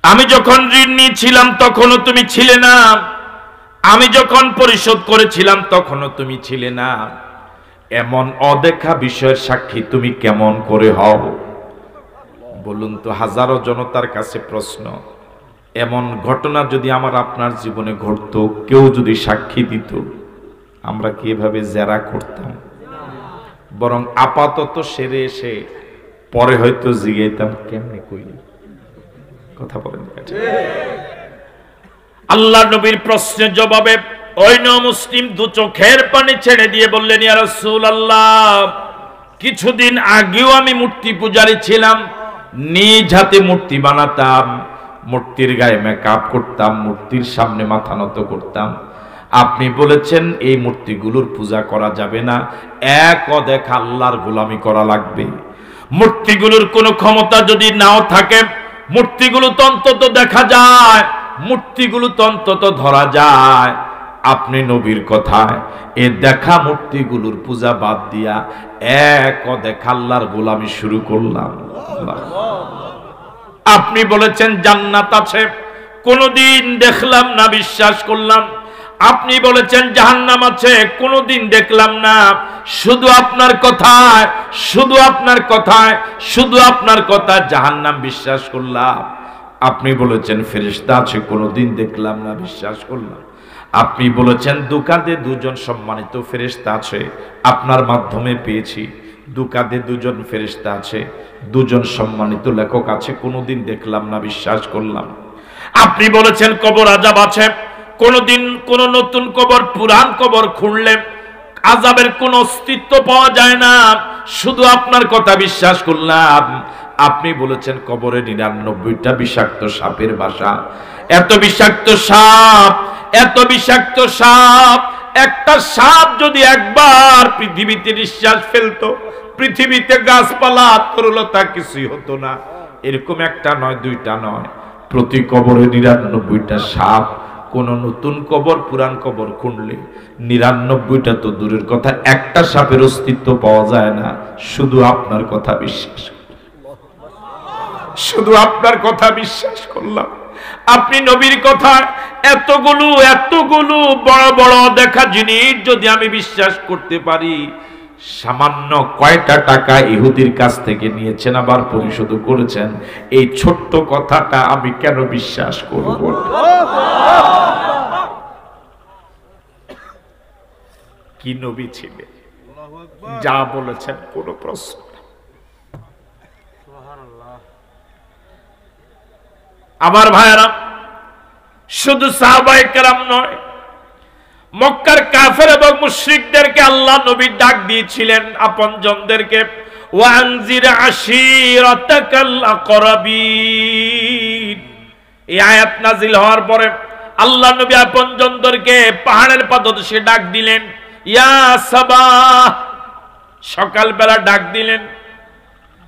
আমি যখন ঋণ নিয়েছিলাম তখনও তুমি ছিলে না আমি যখন পরিশোধ করেছিলাম তখনও তুমি ছিলে না এমন অদেখা বিষয়ের সাক্ষী তুমি কেমন করে হও বলুন তো হাজারো জনতার কাছে প্রশ্ন এমন ঘটনা যদি আমার আপনার জীবনে ঘটতো কেউ যদি সাক্ষী দিত আমরা কি এভাবে জেরা করতাম বরং আপাতত সেরে এসে পরে হয়তো জিগাইতাম কেমনে কইলি কথা বলেন আল্লাহ নবীর প্রশ্নের জবাবে ওই মুসলিম দু চোখের পানি ছেড়ে দিয়ে বললেন ইয়া রাসূলুল্লাহ কিছুদিন আগেও আমি মূর্তি পূজারী ছিলাম নিজ হাতে মূর্তি বানাতাম মূর্তির গায়ে মেকআপ করতাম মূর্তির সামনে মাথা নত করতাম আপনি বলেছেন এই মূর্তিগুলোর পূজা করা যাবে না এক অদেখা আল্লাহর গোলামি করা লাগবে মূর্তিগুলোর কোনো ক্ষমতা যদি নাও থাকে মূর্তিগুলো তো অন্তত দেখা যায় মূর্তিগুলো তো অন্তত ধরা যায় আপনি নবীর কথায় এ দেখা মূর্তিগুলোর পূজা বাদ দিয়া এক অদেখা আল্লাহর গোলামি শুরু করলাম আপনি বলেছেন জান্নাত আছে কোনদিন দেখলাম না বিশ্বাস করলাম আপনি বলেছেন জাহান্নাম আছে, কোনোদিন দেখলাম না। শুধু আপনার কথায়, শুধু আপনার কথায়, শুধু আপনার কথা জাহান্নাম বিশ্বাস করলাম। আপনি বলেছেন ফেরেশতা আছে, কোনোদিন দেখলাম না, বিশ্বাস করলাম। আপনি বলেছেন দুকাদে দুজন সম্মানিত ফেরেশতা আছে, আপনার মাধ্যমে পেয়েছি। দুকাদে দুজন ফেরেশতা আছে, দুজন সম্মানিত লেখক আছে, কোনোদিন দেখলাম না, বিশ্বাস করলাম। আপনি বলেছেন কবর আযাব আছে, কোনোদিন কোন নতুন কবর পুরান কবর খুঁড়লে আযাবের কোনো অস্তিত্ব পাওয়া যায় না, শুধু আপনার কথা বিশ্বাস করলাম। আপনি বলেছেন কবরে 99টা বিষাক্ত সাপের বাসা। এত বিষাক্ত সাপ, এত বিষাক্ত সাপ, একটা সাপ যদি একবার পৃথিবীতে নিঃশ্বাস ফেলতো, পৃথিবীতে গাছপালা তরুলতা কিছুই হতো না। এরকম একটা নয়, দুইটা নয়, প্রতি কবরে 99টা সাপ। কোন নতুন কবর পুরান কবর খুঁড়লে 99টা তো দূরের কথা, একটা সাপের অস্তিত্ব পাওয়া যায় না। শুধু আপনার কথা বিশ্বাস, শুধু আপনার কথা বিশ্বাস করলাম। আপনি নবীর কথা এতগুলো এতগুলো বড় বড় দেখা জিনিস যদি আমি বিশ্বাস করতে পারি, সামান্য কয়টা টাকা ইহুদির কাছ থেকে নিয়েছেন আবার পরিশোধ করেছেন, এই ছোট্ট কথাটা আমি কেন বিশ্বাস করব? কি নবী ছিলেন, যা বলেছেন কোনো প্রশ্ন। আমার ভাইরা, শুধু সাহাবায়ে কেরাম নয়, মক্কার কাফের এবং মুশরিকদেরকে আল্লাহ নবী ডাক দিয়েছিলেন, আপনজনদেরকে। ওয়ানজির আশিরাতাকাল আকরাবিন, এই আয়াত নাযিল হওয়ার পরে আল্লাহ নবী আপনজনদেরকে পাহাড়ের পাদদেশে ডাক দিলেন। ইয়া সাবাহ, সকালবেলা ডাক দিলেন।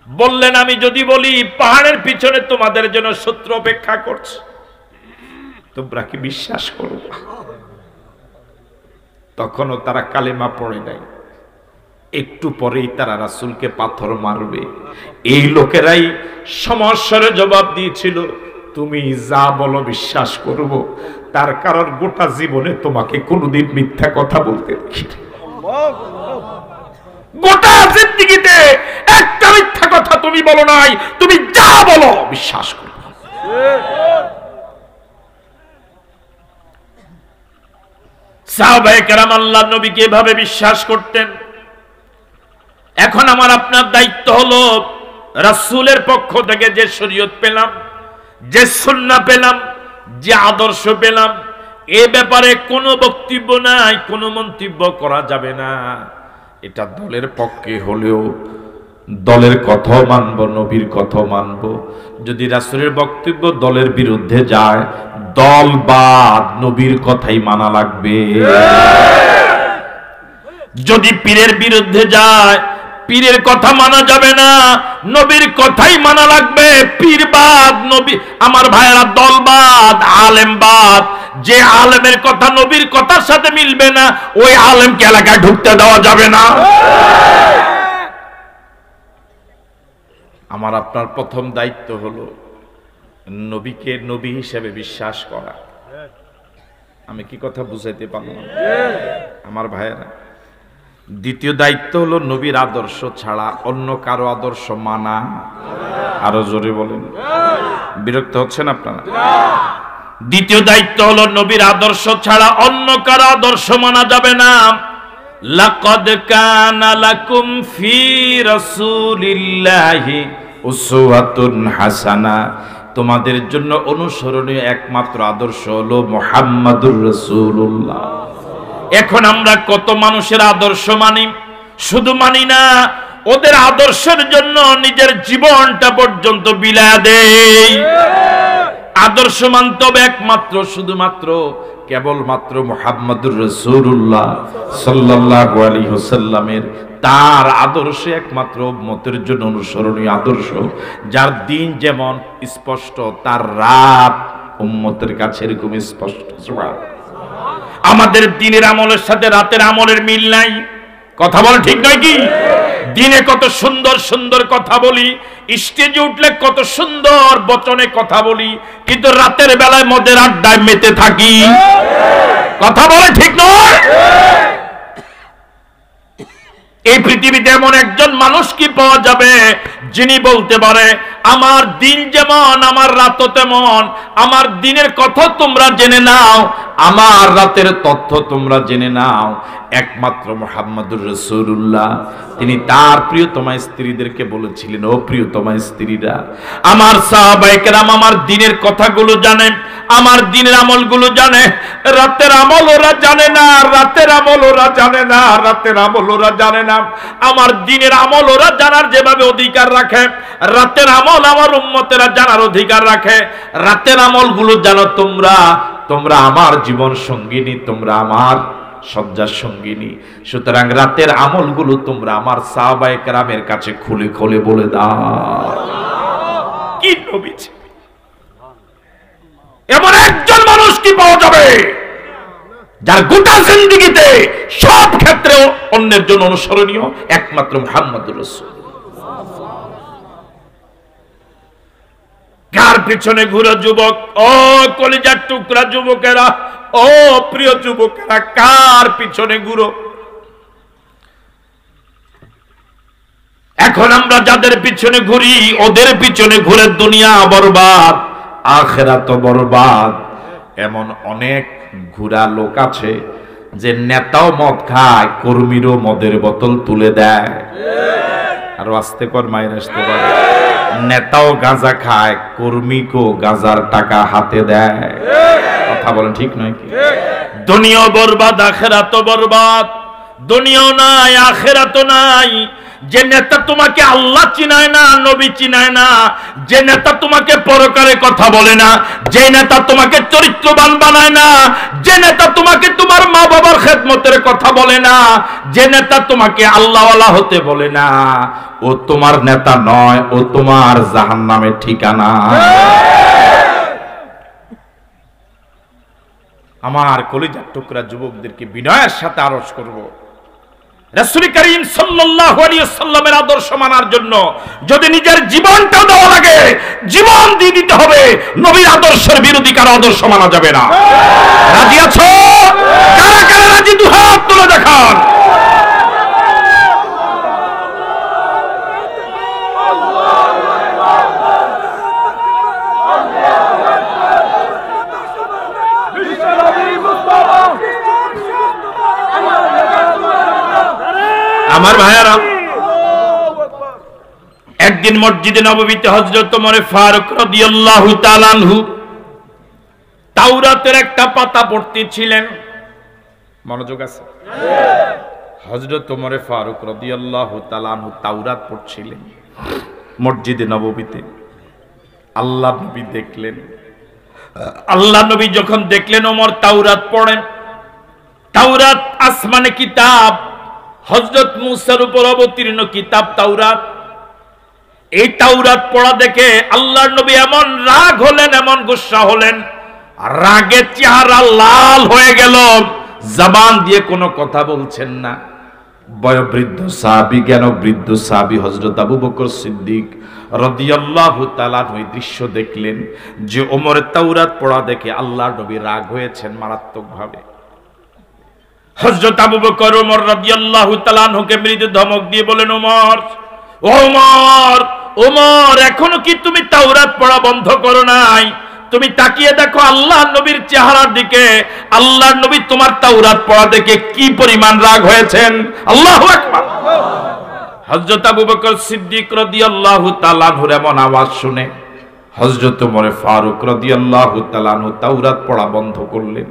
বললেন আমি যদি বলি পাহাড়ের পিছনে তোমাদের জন্য শত্রু অপেক্ষা করছে, তোমরা কি বিশ্বাস করবে? তখনও তারা কালেমা পড়ে নাই, একটু পরেই তারা রাসূলকে পাথর মারবে। এই লোকেরাই সমস্যার জবাব দিয়েছিল, তুমি যা বলো বিশ্বাস করব, তার কারণ গোটা জীবনে তোমাকে কোনোদিন মিথ্যা কথা বলতে দেখিনি। গোটা জিন্দেগিতে একটা মিথ্যা কথা তুমি বলো নাই, তুমি যা বলো বিশ্বাস করো। সাহাবায়ে কেরাম আল্লাহর নবীকে এভাবে বিশ্বাস করতেন। এখন আমার আপনার দায়িত্ব হলো রাসূলের পক্ষ থেকে যে শরীয়ত পেলাম, যে সুন্নাহ পেলাম, যে আদর্শ পেলাম, এ ব্যাপারে কোনো বক্তব্য নাই, কোনো মন্তব্য করা যাবে না। এটা দলের পক্ষে হলেও দলের কথাও মানব, নবীর কথাও মানব। যদি রাসূলের বক্তব্য দলের বিরুদ্ধে যায়, দল বাদ নবীর কথাই মানা লাগবে। যদি পীরের বিরুদ্ধে যায়, পীরের কথা মানা যাবে না, নবীর কথাই মানা লাগবে। পীর বাদ নবী, আমার ভাইয়েরা, দল বাদ, আলেম বাদ। যে আলেমের কথা নবীর কথার সাথে মিলবে না, ওই আলেমকে এলাকায় ঢুকতে দেওয়া যাবে না। আমার আপনার প্রথম দায়িত্ব হলো নবীকে নবী হিসেবে বিশ্বাস করা। আমি কি কথা বুঝাইতে পারলাম আমার ভাইয়েরা? দ্বিতীয় দায়িত্ব হলো নবীর আদর্শ ছাড়া অন্য কারো আদর্শ মানা। আরো জোরে বলেন, বিরক্ত হচ্ছেন আপনারা? দ্বিতীয় দায়িত্ব হলো নবীর আদর্শ ছাড়া অন্য কারো আদর্শ মানা যাবে না। লাকাদ কানা লাকুম ফি রাসূলিল্লাহি উসওয়াতুন হাসানা, তোমাদের জন্য অনুসরণীয় একমাত্র আদর্শ হলো মুহাম্মাদুর রাসূলুল্লাহ। এখন আমরা কত মানুষের আদর্শ মানি, শুধু মানি না, ওদের আদর্শের জন্য নিজের জীবনটা পর্যন্ত বিলায়া দেই। আদর্শ মানতে হবে একমাত্র, শুধুমাত্র, কেবলমাত্র মুহাম্মাদুর রাসূলুল্লাহ সাল্লাল্লাহু আলাইহি ওয়াসাল্লামের। তার আদর্শ একমাত্র উম্মতের জন্য অনুসরণীয় আদর্শ। যার দিন যেমন স্পষ্ট, তার রাত উম্মতের কাছে এরকম স্পষ্ট। আমাদের দিনের আমলের সাথে রাতের আমলের মিল নাই। কথা বল, ঠিক নয় কি? দিনে কত সুন্দর সুন্দর কথা বলি, স্টেজে উঠলে কত সুন্দর বচনে কথা বলি, কিন্তু রাতের বেলায় মদের আড্ডায় মেতে থাকি। কথা বলে ঠিক নয়? এই পৃথিবীতে এমন একজন মানুষ কি পাওয়া যাবে যিনি বলতে পারে আমার দিন যেমন আমার রাতও তেমন, আমার দিনের কথা তোমরা জেনে নাও, আমার রাতের তথ্য তোমরা জেনে নাও। একমাত্র মুহাম্মদুর রাসূলুল্লাহ। তিনি তার প্রিয়তমা স্ত্রীদেরকে বলেছিলেন, ও প্রিয়তমা স্ত্রীরা, আমার সাহাবায়ে কেরাম আমার দিনের কথাগুলো জানে, আমার দিনের আমলগুলো জানে, রাতের আমল ওরা জানে না, রাতের আমল ওরা জানে না, রাতের আমল ওরা জানে না। আমার দিনের আমল ওরা জানার যেভাবে অধিকার রাখে, রাতের আমল আমার উম্মতেরা জানার অধিকার রাখে। রাতের আমলগুলো জানো তোমরা, তোমরা আমার জীবন সঙ্গিনী, তোমরা আমার শয্যার সঙ্গিনী। সুতরাং রাতের আমলগুলো তোমরা আমার সাহাবায়ে কেরামের কাছে খুলে খুলে বলে দাও। কি নবী ছিল! এমন একজন মানুষ কি পাওয়া যাবে যার গোটা জিন্দেগিতে সব ক্ষেত্রে অন্যের জন্য অনুসরণীয়? একমাত্র মুহাম্মদুর রাসূল। কার পিছনে ঘুরে যুবক? ও কলিজার টুকরা যুবকেরা, ও প্রিয় যুবকেরা, কার পিছনে ঘুরো? এখন আমরা যাদের পিছনে ঘুরি ওদের পিছনে ঘুরে দুনিয়া বরবাদ, আখিরাত বরবাদ। এমন অনেক ঘুরা লোক আছে যে নেতাও মদ খায়, কর্মীরও মদের বোতল তুলে দেয়। আর আস্তে কর মায়ের আসতে পারে। নেতাও গাঁজা খায়, কর্মীকেও গাঁজার টাকা হাতে দেয়। কথা বলেন ঠিক নয় কি? দুনিয়াও বরবাদ, আখিরাতও বরবাদ। দুনিয়াও নাই, আখিরাতও নাই। যে নেতা তোমাকে আল্লাহ চিনায় না, নবী চিনায় না, যে নেতা তোমাকে পরকারে কথা বলে না, যে নেতা তোমাকে চরিত্রবান বানায় না, যে নেতা তোমাকে তোমার মা বাবার খেদমতের কথা বলে না, যে নেতা তোমাকে আল্লাহওয়ালা হতে বলে না, ও তোমার নেতা নয়, ও তোমার জাহান্নামের ঠিকানা। আমার কলিজার টুকরা যুবকদেরকে বিনয়ের সাথে আরজ করব, রাসূল করিম সাল্লাল্লাহু আলাইহি ওয়াসাল্লামের আদর্শ মানার জন্য যদি নিজের জীবনটা দেওয়া লাগে, জীবন দিয়ে দিতে হবে। নবীর আদর্শের বিরোধী কারো আদর্শ মানা যাবে না। রাজি আছো? কারা কারা রাজি? দুই হাত তুলে দেখান। আমার ভাইয়ারা, একদিন মসজিদে নববীতে হযরত ওমর ফারুক রাদিয়াল্লাহু তাআলা আনহু তাওরাতের একটা পাতা পড়তেছিলেন। মনোযোগ আছে? হযরত ওমর ফারুক রাদিয়াল্লাহু তাআলা আনহু তাওরাত পড়ছিলেন মসজিদে নববীতে। আল্লাহ নবী দেখলেন। আল্লাহ নবী যখন দেখলেন ওমর তাওরাত পড়েন, তাওরাত আসমানে কিতাব, হযরত মুসার উপর অবতীর্ণ কিতাব তাওরাত। এই তাওরাত পড়া দেখে আল্লাহর নবী এমন রাগ হলেন, এমন গুসা হলেন, রাগে চেহারা লাল হয়ে গেল, জবান দিয়ে কোনো কথা বলছেন না। বয়োবৃদ্ধ সাহাবী, জ্ঞানবৃদ্ধ সাহাবী হযরত আবু বকর সিদ্দিক রাদিয়াল্লাহু তাআলা ওই দৃশ্য দেখলেন যে ওমরের তাওরাত পড়া দেখে আল্লাহর নবী রাগ হয়েছেন মারাত্মকভাবে। হযরত আবু বকর ওমর রাদিয়াল্লাহু তাআলা আনহুকে মৃদু ধমক দিয়ে বলেন, ওমর, ওমর, ওমর, এখনো কি তুমি তাওরাত পড়া বন্ধ করো নাই? তুমি তাকিয়ে দেখো আল্লাহর নবীর চেহারার দিকে। আল্লাহর নবী তোমার তাওরাত পড়া দেখে কি পরিমাণ রাগ হয়েছেন। আল্লাহু আকবার। হযরত আবু বকর সিদ্দিক রাদিয়াল্লাহু তাআলা আনহুর এমন আওয়াজ শুনে হযরত ওমর ফারুক রাদিয়াল্লাহু তাআলা আনহু তাওরাত পড়া বন্ধ করলেন।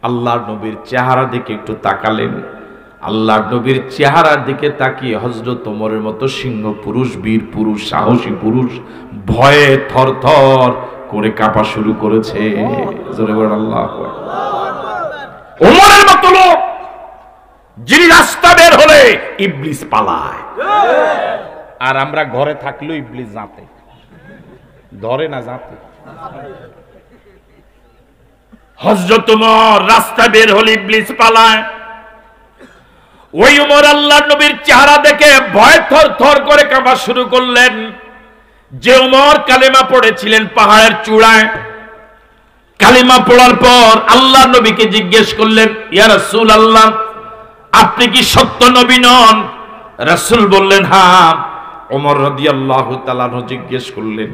আল্লাহর নবীর চেহারা দিকে একটু তাকালেন। আল্লাহর নবীর চেহারার দিকে তাকিয়ে হযরত ওমরের মতো সিংহ পুরুষ, বীর পুরুষ, সাহসী পুরুষ ভয়ে থরথর করে কাঁপা শুরু করেছে। জোরে বলেন আল্লাহু আকবার। ওমরের মতো লোক যিনি রাস্তা বের হলে ইবলিস পালায়, আর আমরা ঘরে থাকলেও ইবলিস জাতে ধরে না, জাতে। হযরত ওমর রাস্তা বের হলে ইবলিস পালায়। ওই ওমর আল্লাহর নবীর চেহারা দেখে ভয় থরথর করে কাঁপা শুরু করলেন। যে ওমর কালেমা পড়েছিলেন পাহাড়ের চূড়ায়, কালিমা পড়ার পর আল্লাহ নবীকে জিজ্ঞেস করলেন, ইয়া রাসূলুল্লাহ, আপনি কি সত্য নবী নন? রাসূল বললেন, হ্যাঁ। ওমর রাদিয়াল্লাহু তাআলা জিজ্ঞেস করলেন,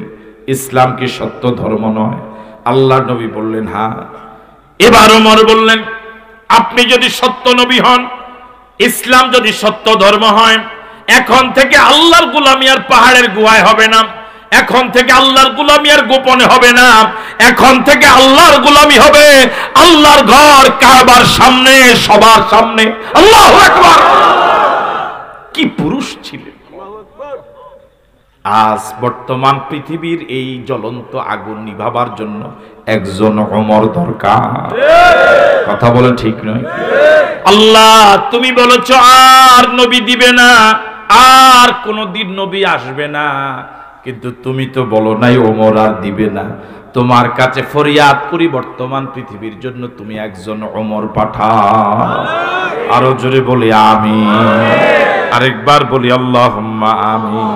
ইসলাম কি সত্য ধর্ম নয়? আল্লাহ নবী বললেন, হ্যাঁ। এবার ওমর বললেন, আপনি যদি সত্য নবী হন, ইসলাম যদি সত্য ধর্ম হয়, এখন থেকে আল্লাহর গোলামি আর পাহাড়ের গুহায় হবে না, এখন থেকে আল্লাহর গোলামি আর গোপনে হবে না, এখন থেকে আল্লাহর গোলামি হবে আল্লাহর ঘর কাবার সামনে, সবার সামনে। আল্লাহু আকবার! কি পুরুষ ছিলেন! আজ বর্তমান পৃথিবীর এই জ্বলন্ত আগুন নিভাবার জন্য একজন ওমর দরকার। কথা বলেন ঠিক নয়? আল্লাহ তুমি বলেছ আর নবী দিবে না, আর কোনদিন নবী আসবে না, কিন্তু তুমি তো বলো নাই ওমর আর দিবে না। তোমার কাছে ফরিয়াদ করি, বর্তমান পৃথিবীর জন্য তুমি একজন ওমর পাঠাও। আরো জোরে বলি আমিন। আরেকবার বলি আল্লাহুম্মা আমিন।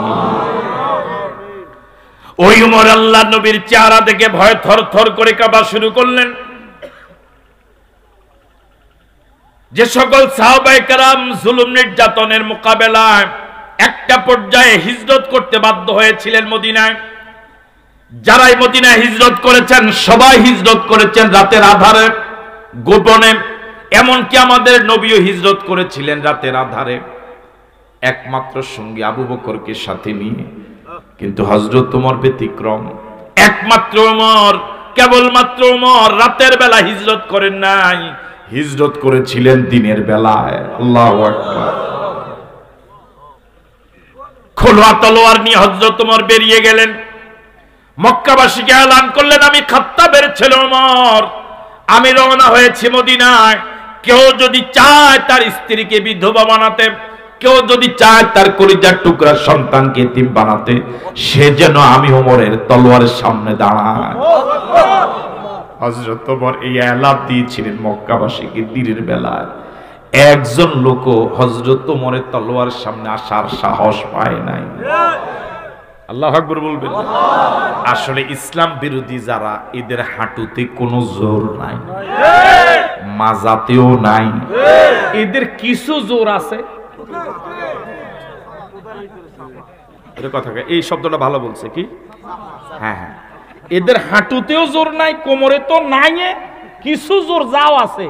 ওই ওমর আল্লাহ নবীর চেহারা দেখে ভয় থরথর করে কাঁপা শুরু করলেন। যে সকল সাহাবায়ে কেরাম জুলুম নির্যাতনের মোকাবেলায় একটা পর্যায়ে হিজরত করতে বাধ্য হয়েছিলেন মদিনায়, যারাই মদিনায় হিজরত করেছেন সবাই হিজরত করেছেন রাতের আধারে, গোপনে। এমনকি আমাদের নবীও হিজরত করেছিলেন রাতের আধারে, একমাত্র সঙ্গী আবু বকরকে সাথে নিয়ে। কিন্তু হযরত ওমর ব্যতিক্রম। একমাত্র ওমর, কেবলমাত্র ওমর রাতের বেলা হিজরত করেন নাই, হিজরত করেছিলেন দিনের বেলায়। আল্লাহু আকবার! খোলা তলোয়ার নিয়ে হযরত ওমর বেরিয়ে গেলেন, মক্কাবাসীকে এলান করলেন, আমি খাত্তাবের ছেলে ওমর, আমি রওনা হয়েছি মদিনায়। কেউ যদি চায় তার স্ত্রীকে বিধবা বানাতে, কেউ যদি চায় তার কলিজার টুকরা সন্তানকে এতিম বানাতে, সে যেন আমি ওমরের তলোয়ারের সামনে দাঁড়ায়। হযরত ওমর এই এলান দিয়েছিলেন মক্কাবাসীকে দিনের বেলায়। একজন লোক হযরত ওমরের তলোয়ারের সামনে আসার সাহস পায় নাই। আল্লাহু আকবার বলবেন। আসলে ইসলাম বিরোধী যারা, এদের হাঁটুতে কোনো জোর নাই, মাজাতেও নাই, এদের কিছু জোর আছে। এই শব্দটা ভালো বলছে কি? হ্যাঁ হ্যাঁ, এদের হাঁটুতেও জোর নাই, কোমরে তো নাই, কিছু জোর যাও আছে।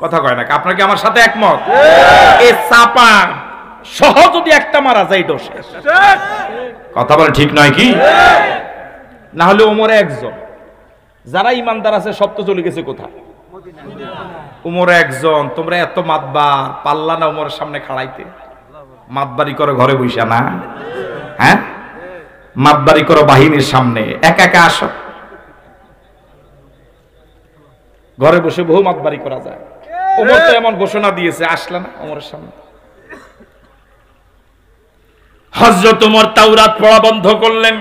কথা কয় না, আপনার কি আমার সাথে একমত? এই চাপা সহ যদি একটা মারা যায় ডোসে, কথা বলে ঠিক নয় কি? না হলে ওমরে একজন, যারা ইমানদার আছে সব তো চলে গেছে কোথায়? ওমরে একজন। তোমরা এত মাতবার পাল্লা না ওমরের সামনে খাড়াইতে? মাতবাড়ি করো ঘরে বইসা না? হ্যাঁ, মাতবাড়ি করো বাহিনীর সামনে, একা একা আসো। ঘরে বসে বহু মাতবাড়ি করা যায়। ওমর তো এমন ঘোষণা দিয়েছে, আসলে না ওমরের সামনে। হযরত ওমর তাওরাত পড়া বন্ধ করলেন,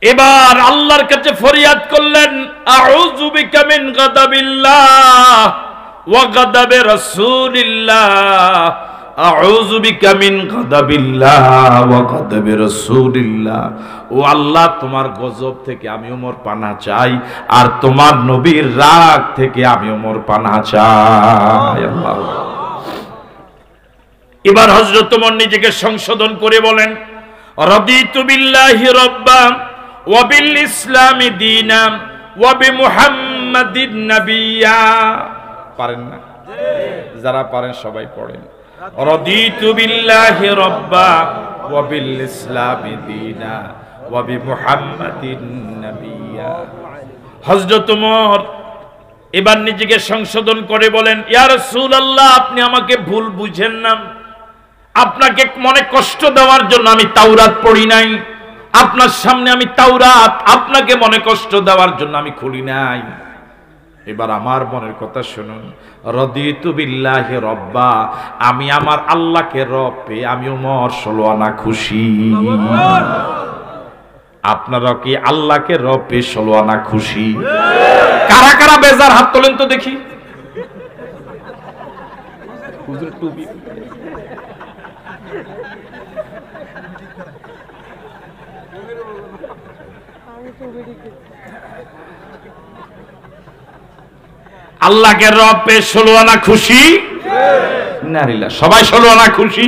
এবার আল্লাহর কাছে ফরিয়াদ করলেন, আউযু বিকা মিন গাদাবিল্লাহ ওয়া গাদাবি রাসূলিল্লাহ, আউযু বিকা মিন গাদাবিল্লাহ ওয়া গাদাবি রাসূলিল্লাহ। ও আল্লাহ, তোমার গজব থেকে আমি ওমর পানাহ চাই, আর তোমার নবীর রাগ থেকে আমি ওমর পানাহ চাই। আল্লাহ। এবার হযরত ওমর নিজেকে সংশোধন করে বলেন, রাদিতু বিল্লাহি রাব্বান ওয়া বিল ইসলামি দীনান ওয়া বিমুহাম্মাদিন নাবিয়্যা। পারেন না? যারা পারেন সবাই পড়েন, রাদিতু বিল্লাহি রাব্বান ওয়া বিল ইসলামি দীনান ওয়া বিমুহাম্মাদিন নাবিয়্যা। হযরত ওমর এবার নিজেকে সংশোধন করে বলেন, ইয়া রাসূলুল্লাহ, আপনি আমাকে ভুল বুঝেন না, আপনাকে মনে কষ্ট দেওয়ার জন্য আমি তাওরাত পড়ি নাই, আপনার সামনে আমি তাওরাত আপনাকে মনে কষ্ট দেওয়ার জন্য আমি খুলি নাই। এবার আমার মনের কথা শুনুন, রাদিতু বিল্লাহি রাব্বা, আমি আমার আল্লাহকে রব পেয়ে আমি ওমর 16 আনা খুশি। আপনারা কি আল্লাহকে রব পেয়ে 16 আনা খুশি? কারা কারা বেজার হাত তোলেন তো দেখি। হুজুর টুপি আল্লাহকে রব পেয়ে 16 আনা খুশি নারিলা সবাই 16 আনা খুশি।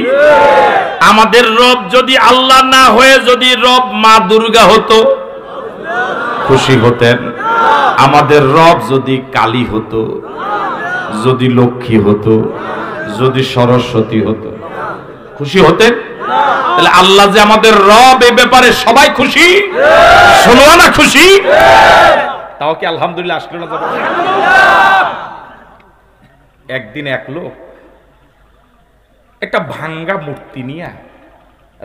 আমাদের রব যদি আল্লাহ না হয়ে যদি রব মা দুর্গা হতো খুশি হতেন। আমাদের রব যদি কালী হতো, যদি লক্ষ্মী হতো, যদি সরস্বতী হতো খুশি হতেন? তাহলে আল্লাহ যে আমাদের রব এই ব্যাপারে সবাই খুশি, 16 আনা খুশি। তাও কি আলহামদুলিল্লাহ আসলো না? একদিন এক লোক একটা ভাঙ্গা মূর্তি নিয়ে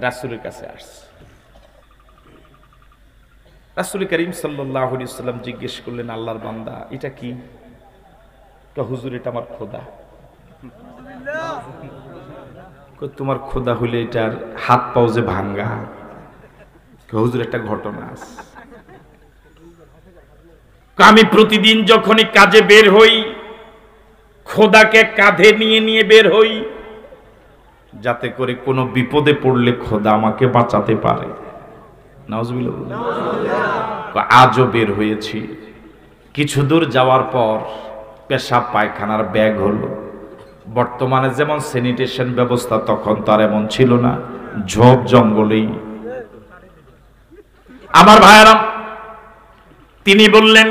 রাসূলের কাছে আসছে। রাসূল করিম সাল্লাল্লাহু আলাইহি ওয়াসাল্লাম জিজ্ঞেস করলেন, আল্লাহর বান্দা এটা কি? তো হুজুর এটা আমার খোদা। তোমার খোদা হইলে এটার হাত পাও যে ভাঙ্গা। হুজুর একটা ঘটনা আছে, আমি প্রতিদিন যখনই কাজে বের হই খোদাকে কাঁধে নিয়ে নিয়ে বের হই, যাতে করে কোনো বিপদে পড়লে খোদা আমাকে বাঁচাতে পারে। নাউজুবিল্লাহ। আজও বের হয়েছি, কিছু দূর যাওয়ার পর পেশাব পায়খানার ব্যাগ হলো। বর্তমানে যেমন স্যানিটেশন ব্যবস্থা তখন তার এমন ছিল না, ঝোপ জঙ্গলেই। আমার ভাইয়েরা, তিনি বললেন,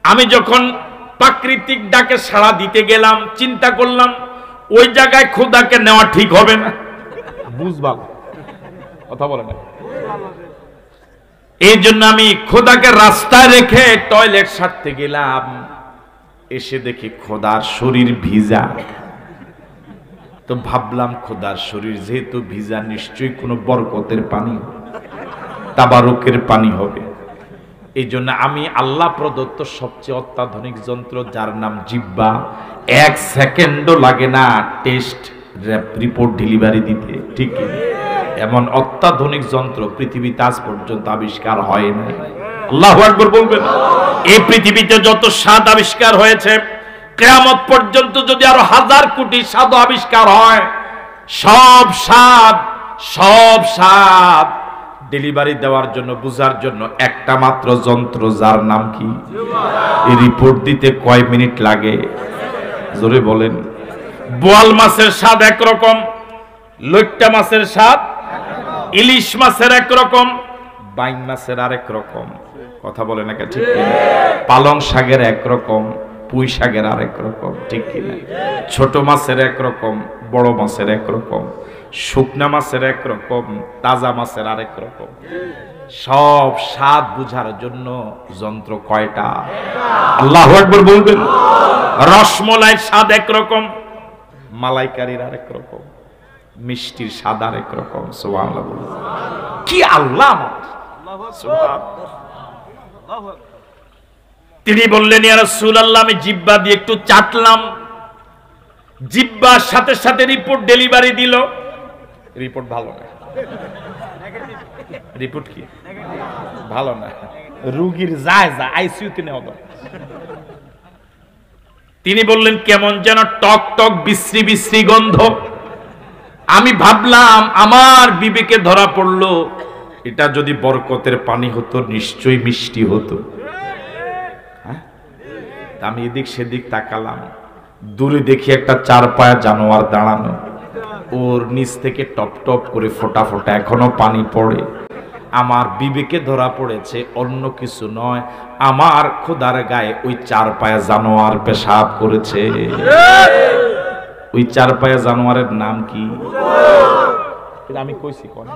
আমি যখন প্রাকৃতিক ডাকে সাড়া দিতে গেলাম চিন্তা করলাম ওই জায়গায় খোদাকে নেওয়া ঠিক হবে না। বুঝবা কথা বলে না, এই জন্য আমি খোদাকে রাস্তায় রেখে টয়লেট সারতে গেলাম। এসে দেখি খোদার শরীর ভিজা। তো ভাবলাম খোদার শরীর যেহেতু ভিজা নিশ্চয়ই কোনো বরকতের পানি, তাবারুকের পানি হবে। এই জন্য আমি আল্লাহ প্রদত্ত সবচেয়ে অত্যাধুনিক যন্ত্র যার নাম জিহ্বা, 1 সেকেন্ডও লাগে না টেস্ট রিপোর্ট ডেলিভারি দিতে, ঠিক এমন অত্যাধুনিক যন্ত্র পৃথিবীতে আজ পর্যন্ত আবিষ্কার হয় নাই। আল্লাহু আকবার বলবেন। এই পৃথিবীতে যত স্বাদ আবিষ্কার হয়েছে কিয়ামত পর্যন্ত যদি আরো 1000 কোটি স্বাদ আবিষ্কার হয়, সব স্বাদ ডেলিভারি দেওয়ার জন্য বুঝার জন্য একটা মাত্র যন্ত্র যার নাম কি? এই রিপোর্ট দিতে কয় মিনিট লাগে জোরে বলেন? বোয়াল মাছের স্বাদ একরকম, লইট্টা মাছের স্বাদ, ইলিশ মাছের একরকম, বাইং মাছের আরেক রকম। কথা বলে না ঠিক কিনা? পালং শাকের একরকম, পুঁই শাকের আরেক রকম, ঠিক কিনা? ছোট মাছের একরকম, বড় মাছের একরকম, শুকনা মাছের একরকম, তাজা মাছের আরেক রকম। সব স্বাদ বুঝার জন্য যন্ত্র কয়টা? আল্লাহু আকবার বলবেন। রসমলাইয়ের স্বাদ একরকম, মালাইকারির আরেক রকম, মিষ্টির স্বাদ আরেক রকম। সুবহানাল্লাহ বলুন। কি আল্লাহ! তিনি বললেন, ইয়া রাসূলুল্লাহ, আমি জিহ্বা দিয়ে একটু চাটলাম, জিহ্বার সাথে সাথে রিপোর্ট ডেলিভারি দিল। রিপোর্ট ভালো না। রিপোর্ট কি ভালো না? রোগীর যায় আইসিইউতে নেওয়া দরকার। তিনি বললেন, কেমন যেন টক টক বিশ্রী বিশ্রী গন্ধ। আমি ভাবলাম, আমার বিবেকে ধরা পড়লো, এটা যদি বরকতের পানি হতো নিশ্চয়ই মিষ্টি হতো। আমি এদিক সেদিক তাকালাম, দূরে দেখি একটা 4 পায়া জানোয়ার দাঁড়ানো, ওর নিচ থেকে টপ টপ করে ফোঁটা ফোঁটা এখনো পানি পড়ে। আমার বিবেকে ধরা পড়েছে অন্য কিছু নয়, আমার খোদার গায়ে ওই 4 পায়া জানোয়ার পেশাব করেছে। ওই 4 পায়া জানোয়ারের নাম কি? আমি কইছি কোন?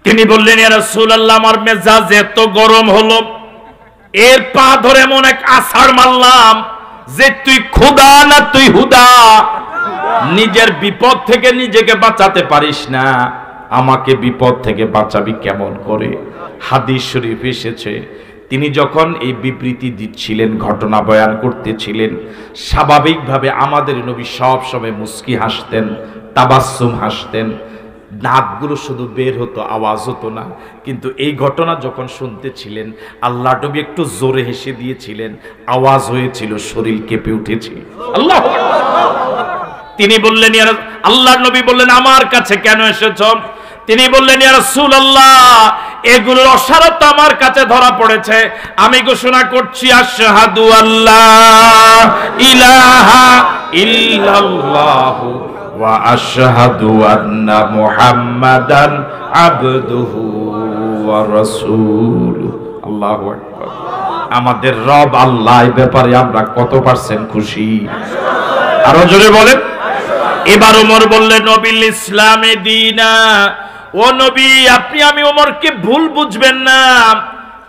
তিনি বললেন, ইয়া রাসূলুল্লাহ, আমার মেজাজ এত গরম হলো, এর পা ধরে এমন এক আছাড় মারলাম যে তুই খোদা না তুই হুদা। নিজের বিপদ থেকে নিজেকে বাঁচাতে পারিস না, আমাকে বিপদ থেকে বাঁচাবি কেমন করে? হাদিস শরীফ এসেছে, তিনি যখন এই বিবৃতি দিচ্ছিলেন, ঘটনা বয়ান করতেছিলেন, স্বাভাবিকভাবে আমাদের নবী সব সময় মুস্কি হাসতেন, তাবাসসুম হাসতেন, দাঁতগুলো শুধু বের হতো, আওয়াজ হতো না। কিন্তু এই ঘটনা যখন শুনতেছিলেন, আল্লাহ নবী একটু জোরে হেসে দিয়েছিলেন, আওয়াজ হয়েছিল, শরীর কেঁপে উঠেছে। আল্লাহু আকবার। তিনি বললেন আল্লাহর নবী বললেন আমার কাছে কেন এসেছো? তিনি বললেন ইয়া রাসূলুল্লাহ এগুলোর অসারতা আমার কাছে ধরা পড়েছে, আমি ঘোষণা করছি আশহাদু আল্লাহ ইলাহা ইল্লাল্লাহু ওয়া আশহাদু আন্না মুহাম্মাদান আবদুহু ওয়া রাসূলুহু। আল্লাহু আকবার। আমাদের রব আল্লাহ, এই ব্যাপারে আমরা কত পার্সেন্ট খুশি? আরো জোরে বলেন। এবার ওমর বললেন নবিল ইসলামে দীনা, ও নবী আপনি আমি ওমরকে ভুল বুঝবেন না,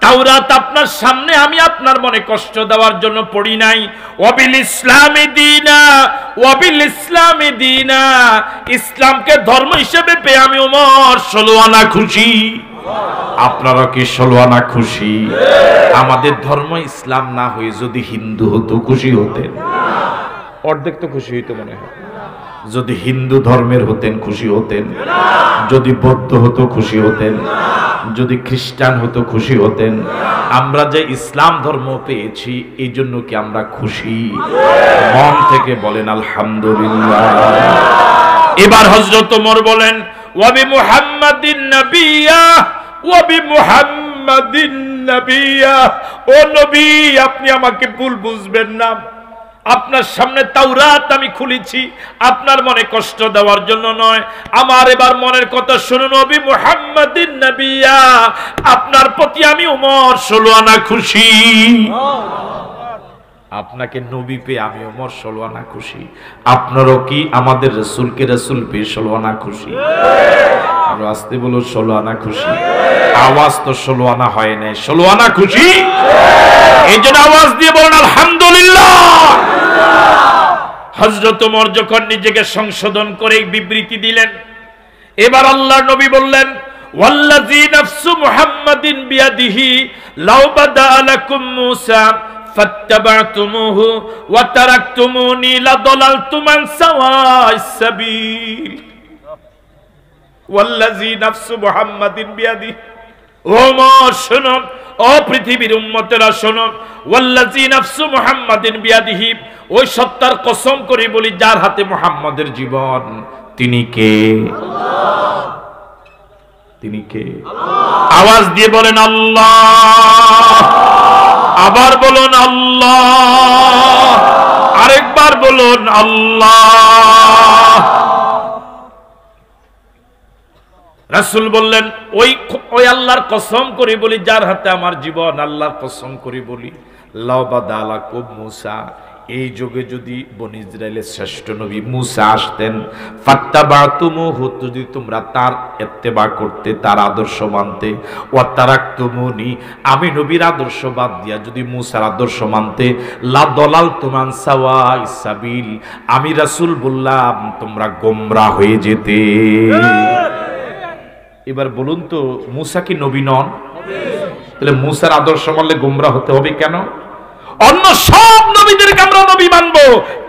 তাওরাত আপনার সামনে আমি আপনার মনে কষ্ট দেওয়ার জন্য পড়ি নাই। ওয়াবিল ইসলামে দীনা, ওয়াবিল ইসলামে দীনা, ইসলামকে ধর্ম হিসেবে পেয়ে আমি ওমর 16 আনা খুশি। আপনারা কি 16 আনা খুশি? আমাদের ধর্ম ইসলাম না হয়ে যদি হিন্দু হতো খুশি হতেন? অর্ধেক তো খুশি হইতো মনে হয়। যদি হিন্দু ধর্মের হতেন খুশি হতেন, যদি বৌদ্ধ হতো খুশি হতেন, যদি খ্রিস্টান হতো খুশি হতেন। আমরা যে ইসলাম ধর্ম পেয়েছি এই জন্য কি আমরা খুশি? মন থেকে বলেন আলহামদুলিল্লাহ। এবার হযরত ওমর বলেন ওয়াবি মুহাম্মাদিন নাবিয়্যা, ওয়াবি মুহাম্মাদিন নাবিয়্যা, ও নবী আপনি আমাকে ভুল বুঝবেন না, আপনার সামনে তাওরাত আমি খুলেছি আপনার মনে কষ্ট দেওয়ার জন্য নয়। আমার এবার মনের কথা শুনুন, নবী মুহাম্মাদিন নাবিয়্যা, আপনার প্রতি আমি ওমর 16 আনা খুশি। আপনাকে নবী পেয়ে আমি ওমর 16 আনা খুশি। আপনারও কি আমাদের রাসূলকে রাসূল পেয়ে 16 আনা খুশি? আর আসতে বলো 16 আনা খুশি। আওয়াজ তো 16 আনা হয় না, 16 আনা খুশি। এই জন্য আওয়াজ দিয়ে বলেন আলহামদুলিল্লাহ। হযরত ওমর যখন নিজেকে সংশোধন করে বিবৃতি দিলেন, এবার আল্লাহর নবী বললেন ওয়াল্লাযী নাফসু মুহাম্মাদিন বিয়াদিহি লাউ বাদা লাকুম মূসা ফাত্তাবা'তুমুহু ওয়া তারাকতুমুনি লাদালালতুম আন সাওয়াইস সাবিল। ওয়াল্লাযী নাফসু মুহাম্মাদিন বিয়াদিহি, ওমর শোনো, ও পৃথিবীর উম্মতেরা শোনো, ওয়াল্লাযী নাফসু মুহাম্মাদিন বিয়াদিহি, ওই সত্তার কসম করে বলি যার হাতে মুহাম্মাদের জীবন, তিনি কে? আল্লাহ। তিনি কে? আল্লাহ। আওয়াজ দিয়ে বলেন আল্লাহ। আবার বলুন আল্লাহ। আরেকবার বলুন আল্লাহ। রাসূল বললেন ওই আল্লাহর কসম করে বলি যার হাতে আমার জীবন, আল্লাহর কসম করে বলি লাউ বাদা লাকুম মূসা, এই যুগে যদি বনি ইসরাইলের শ্রেষ্ঠ নবী মূসা আসতেন, ফাত্তাবা'তুমুহু, যদি তোমরা তার ইত্তেবা করতে, তার আদর্শ মানতে, ওয়া তারাকতুমুনি, আমি নবীর আদর্শ বাদ দিয়া যদি মূসার আদর্শ মানতে, লাদালালতুম আন সাওয়াইস সাবিল, আমি রাসূল বললাম তোমরা গোমরাহ হয়ে যেতে। এবার বলুন তো মূসা কি নবী নন? তাহলে মূসার আদর্শ মানলে গোমরাহ হতে হবে কেন? অন্য সব নবীদেরকে আমরা নবী মানবো,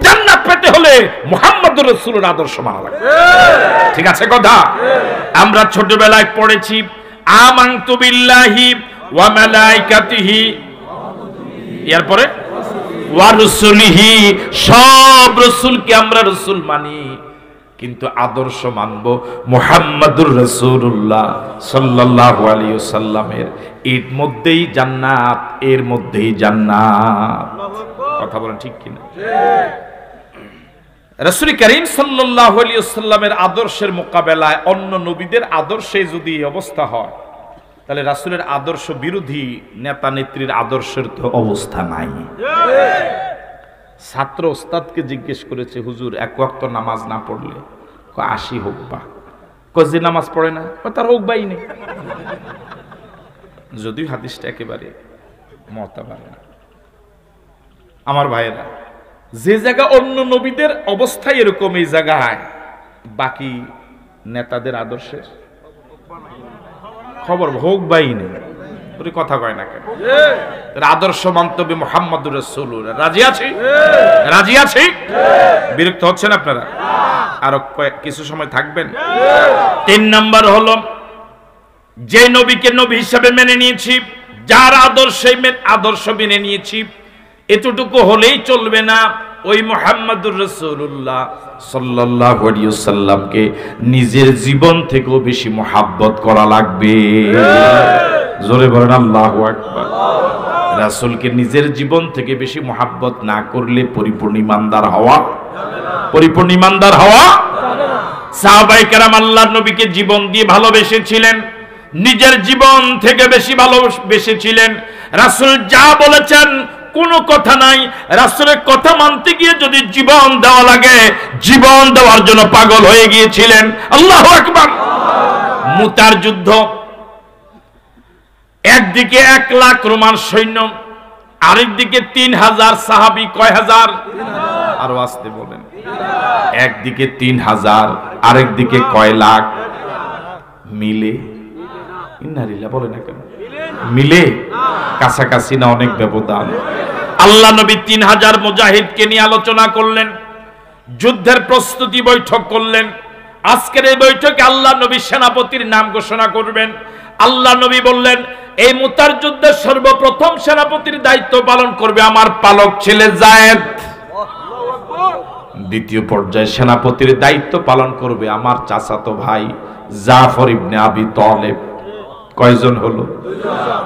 জান্নাত পেতে হলে মুহাম্মদুর রাসূলের আদর্শ মানা লাগবে। ঠিক আছে কথা? আমরা ছোটবেলায় পড়েছি আমানতু বিল্লাহি ওয়া মালাইকাতিহি, এরপরে ওয়া রাসূলিহি, সব রাসূলকে আমরা রাসূল মানি, কিন্তু আদর্শ মানব মুহাম্মাদুর রাসূলুল্লাহ সাল্লাল্লাহু আলাইহি ওয়াসাল্লামের। এর মধ্যেই জান্নাত, এর মধ্যেই জান্নাত। কথা বলেন ঠিক কিনা? রাসূল করিম সাল্লাল্লাহু আলাইহি ওয়াসাল্লামের আদর্শের মোকাবেলায় অন্য নবীদের আদর্শে যদি এই অবস্থা হয়, তাহলে রাসূলের আদর্শ বিরোধী নেতা নেত্রীর আদর্শের তো অবস্থা নাই। ছাত্র ওস্তাদকে জিজ্ঞেস করেছে, হুজুর এক ওয়াক্ত নামাজ না পড়লে 80 হোক বা, যে নামাজ পড়ে না তার হোক বাই নেই। যদিও হাদিসটা একেবারে মতবাদ না। আমার ভাইয়েরা, যে জায়গা অন্য নবীদের অবস্থায় এরকম, এই জায়গায় বাকি নেতাদের আদর্শের খবর হোক বাই নেই। কথা কয় না কেন? আদর্শ মন্তব্য মুহাম্মাদুর রাসূলুল্লাহ। রাজি আছি? রাজি আছি? বিরক্ত হচ্ছেন আপনারা? আরো কিছু সময় থাকবেন? 3 নাম্বার হলো, যে নবীকে নবী হিসাবে মেনে নিয়েছি, যার আদর্শ মেনে নিয়েছি, এতটুকু হলেই চলবে না। ওই মুহাম্মদুর রাসূলুল্লাহ সাল্লাল্লাহু আলাইহি ওয়াসাল্লামকে নিজের জীবন থেকেও বেশি মুহাব্বত করা লাগবে। জোরে বলেন আল্লাহু আকবার। রাসূলকে নিজের জীবন থেকে বেশি মুহাব্বত না করলে পরিপূর্ণ ঈমানদার হওয়া যাবে না। সাহাবায়ে কেরাম আল্লাহর নবীকে জীবন দিয়ে ভালোবেসেছিলেন, নিজের জীবন থেকে বেশি ভালোবেসেছিলেন। রাসূল যা বলেছেন কোনো কথা নাই, রাসূলের কথা মানতে গিয়ে যদি জীবন দেওয়া লাগে জীবন দেওয়ার জন্য পাগল হয়ে গিয়েছিলেন। আল্লাহু আকবার। মুতার যুদ্ধ, একদিকে 1 লাখ রোমান সৈন্য, আরেকদিকে 3000 সাহাবী। কয় হাজার? আরো আসতে বলেন। একদিকে 3000, আরেকদিকে কয় লাখ? মিলে ইন্নালিল্লাহ বলে না কেন? মিলে কাছাকাছি না, অনেক ব্যবধান। আল্লাহ নবী 3000 মুজাহিদকে নিয়ে আলোচনা করলেন, যুদ্ধের প্রস্তুতি বৈঠক করলেন। আজকের এই বৈঠকে আল্লাহ নবী সেনাপতির নাম ঘোষণা করবেন। আল্লাহ নবী বললেন, এই মুতার যুদ্ধের সর্বপ্রথম সেনাপতির দায়িত্ব পালন করবে আমার পালক ছেলে যায়েদ। দ্বিতীয় পর্যায়ে সেনাপতির দায়িত্ব পালন করবে আমার চাচাতো ভাই জাফর ইবনে আবি তালেব। কয়জন হলো?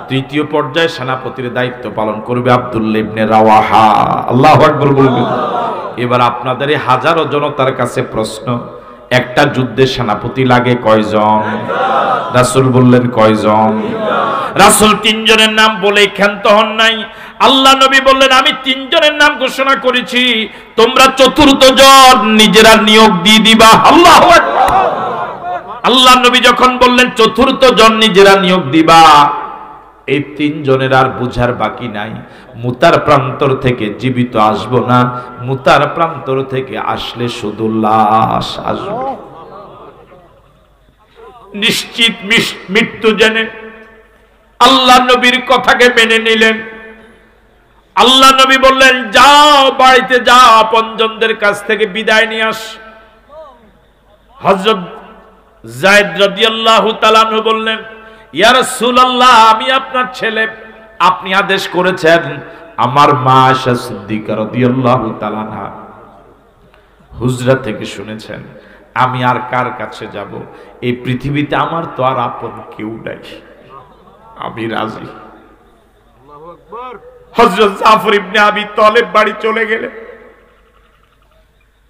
তৃতীয় পর্যায়ে সেনাপতির দায়িত্ব পালন করবে আব্দুল্লাহ ইবনে রাওয়াহা। আল্লাহু আকবার বলবেন। এবার আপনাদের এই হাজারো জনতার কাছে প্রশ্ন, একটা যুদ্ধে সেনাপতি লাগে কয়জন? রাসূল বললেন কয়জন? রাসূল 3 জনের নাম বলে ক্ষান্ত হন নাই। আল্লাহ নবী বললেন, আমি 3 জনের নাম ঘোষণা করেছি, তোমরা 4র্থ জন নিজেরা নিয়োগ দিয়ে দিবা। আল্লাহু আকবার। আল্লাহ নবী যখন বললেন 4র্থ জন নিজেরা নিয়োগ দিবা, এই 3 জনের আর বুঝার বাকি নাই। মুতার প্রান্তর থেকে জীবিত আসবো না, মুতার প্রান্তর থেকে আসলে শুধু লাশ আসবে। নিশ্চিত মৃত্যু জেনে আল্লাহ নবীর কথাকে মেনে নিলেন। আল্লাহ নবী বললেন, যাও বাড়িতে যাও, আপনজনদের কাছ থেকে বিদায় নিয়ে আস। হযরত যায়েদ রাদিয়াল্লাহু তাআলা আনহু বললেন, ইয়া রাসূলুল্লাহ, আমি আপনার ছেলে, আপনি আদেশ করেছেন। আমার মা আয়েশা সিদ্দিকা রাদিয়াল্লাহু তাআলা আনহা হুজরা থেকে শুনেছেন, আমি আর কার কাছে যাব? এই পৃথিবীতে আমার তো আর আপন কেউ নাই, আমি রাজি। আল্লাহু আকবার। হযরত জাফর ইবনে আবি তালেব বাড়ি চলে গেলেন।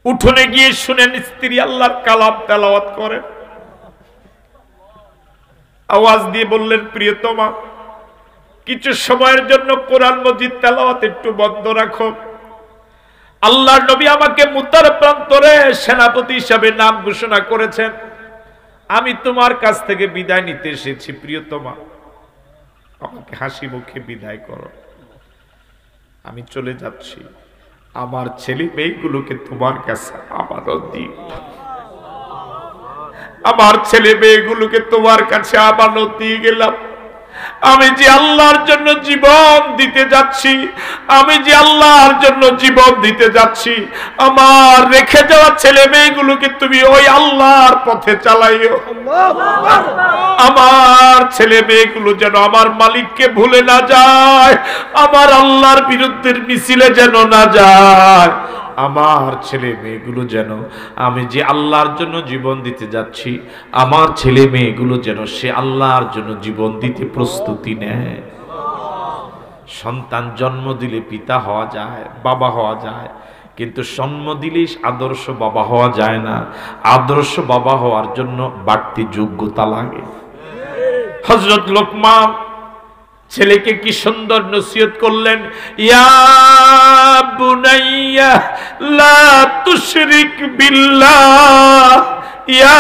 উঠোনে গিয়ে শুনেন স্ত্রী আল্লাহর কালাম তেলাওয়াত করেন। আওয়াজ দিয়ে বললেন, প্রিয়তমা, কিছু সময়ের জন্য কোরআন মজিদ তেলাওয়াত একটু বন্ধ রাখো। আল্লাহর নবী আমাকে মুতার প্রান্তরে সেনাপতি হিসাবে নাম ঘোষণা করেছেন, আমি তোমার কাছ থেকে বিদায় নিতে এসেছি। প্রিয়তমা, আমাকে হাসি মুখে বিদায় করো, আমি চলে যাচ্ছি। আমার ছেলে মেয়েগুলোকে তোমার কাছে আমানত দিই। আমার ছেলে মেয়েগুলোকে তোমার কাছে আমানত দিয়ে গেলাম। আমি যে আল্লাহর জন্য জীবন দিতে যাচ্ছি, আমি যে আল্লাহর জন্য জীবন দিতে যাচ্ছি, আমার রেখে যাওয়া ছেলে মেয়েগুলোকে তুমি ওই আল্লাহর পথে চালাইও। আমার ছেলে মেয়েগুলো যেন আমার মালিককে ভুলে না যায়, আমার আল্লাহর বিরুদ্ধে মিছিলে যেন না যায়। আমার ছেলে মেয়েগুলো যেন, আমি যে আল্লাহর জন্য জীবন দিতে যাচ্ছি, আমার ছেলে মেয়েগুলো যেন সে আল্লাহর জন্য জীবন দিতে প্রস্তুতি নেয়। সন্তান জন্ম দিলে পিতা হওয়া যায়, বাবা হওয়া যায়, কিন্তু জন্ম দিলেই আদর্শ বাবা হওয়া যায় না। আদর্শ বাবা হওয়ার জন্য বাড়তি যোগ্যতা লাগে। হযরত লোকমান ছেলেকে কি সুন্দর নসিহত করলেন, ইয়া বুনাইয়া লা তুশরিক বিল্লাহ, ইয়া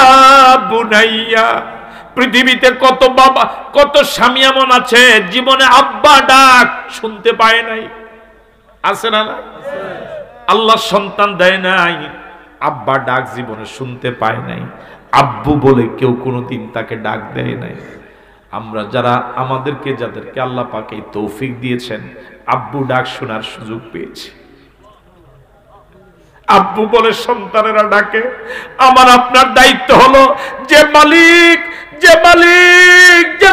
বুনাইয়া। পৃথিবীতে কত বাবা, কত স্বামী এমন আছে জীবনে আব্বা ডাক শুনতে পায় নাই, আছে না? আল্লাহ সন্তান দেয় নাই, আব্বা ডাক জীবনে শুনতে পায় নাই, আব্বু বলে কেউ কোনোদিন তাকে ডাক দেয় নাই। আমরা যারা, আমাদেরকে যাদেরকে আল্লাহ পাক এই তৌফিক দিয়েছেন, আব্বু ডাক শোনার সুযোগ পেয়েছি। আব্বু বলে সন্তানেরা ডাকে। আমার আপনার দায়িত্ব হলো, যে মালিক যে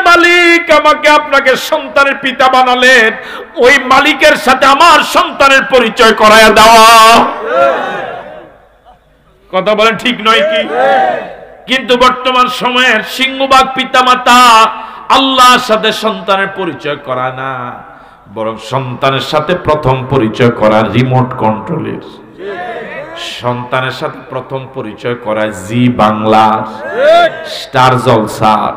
মালিক আমাকে আপনাকে সন্তানের পিতা বানালেন, ওই মালিকের সাথে আমার সন্তানের পরিচয় করায়া দেওয়া। কথা বলেন ঠিক নয় কি? কিন্তু বর্তমান সময়ের সিংহভাগ পিতামাতা আল্লাহর সাথে সন্তানের পরিচয় করায় না, বরং সন্তানের সাথে প্রথম পরিচয় করা রিমোট কন্ট্রোলের, সন্তানের সাথে প্রথম পরিচয় করায় জি বাংলার, স্টার জলসার।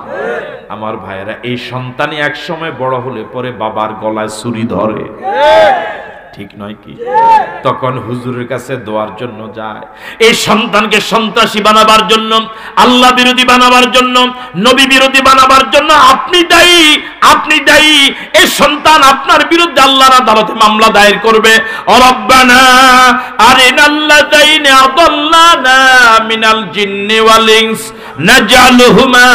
আমার ভাইয়েরা, এই সন্তানই এক সময় বড় হলে পরে বাবার গলায় ছুরি ধরে, ঠিক নয় কি? তখন হুজুরের কাছে দোয়ার জন্য যায়। এই সন্তানকে সন্ত্রাসী বানাবার জন্য, আল্লাহ বিরোধী বানাবার জন্য, নবী বিরোধী বানাবার জন্য আপনি দায়ী, আপনি দায়ী। এই সন্তান আপনার বিরুদ্ধে আল্লাহর আদালতে মামলা দায়ের করবে। রব্বানা আরিনাল্লাযাইনি আদাল্লানা মিনাল জিন্নি ওয়াল ইনস নাজআলুহুমা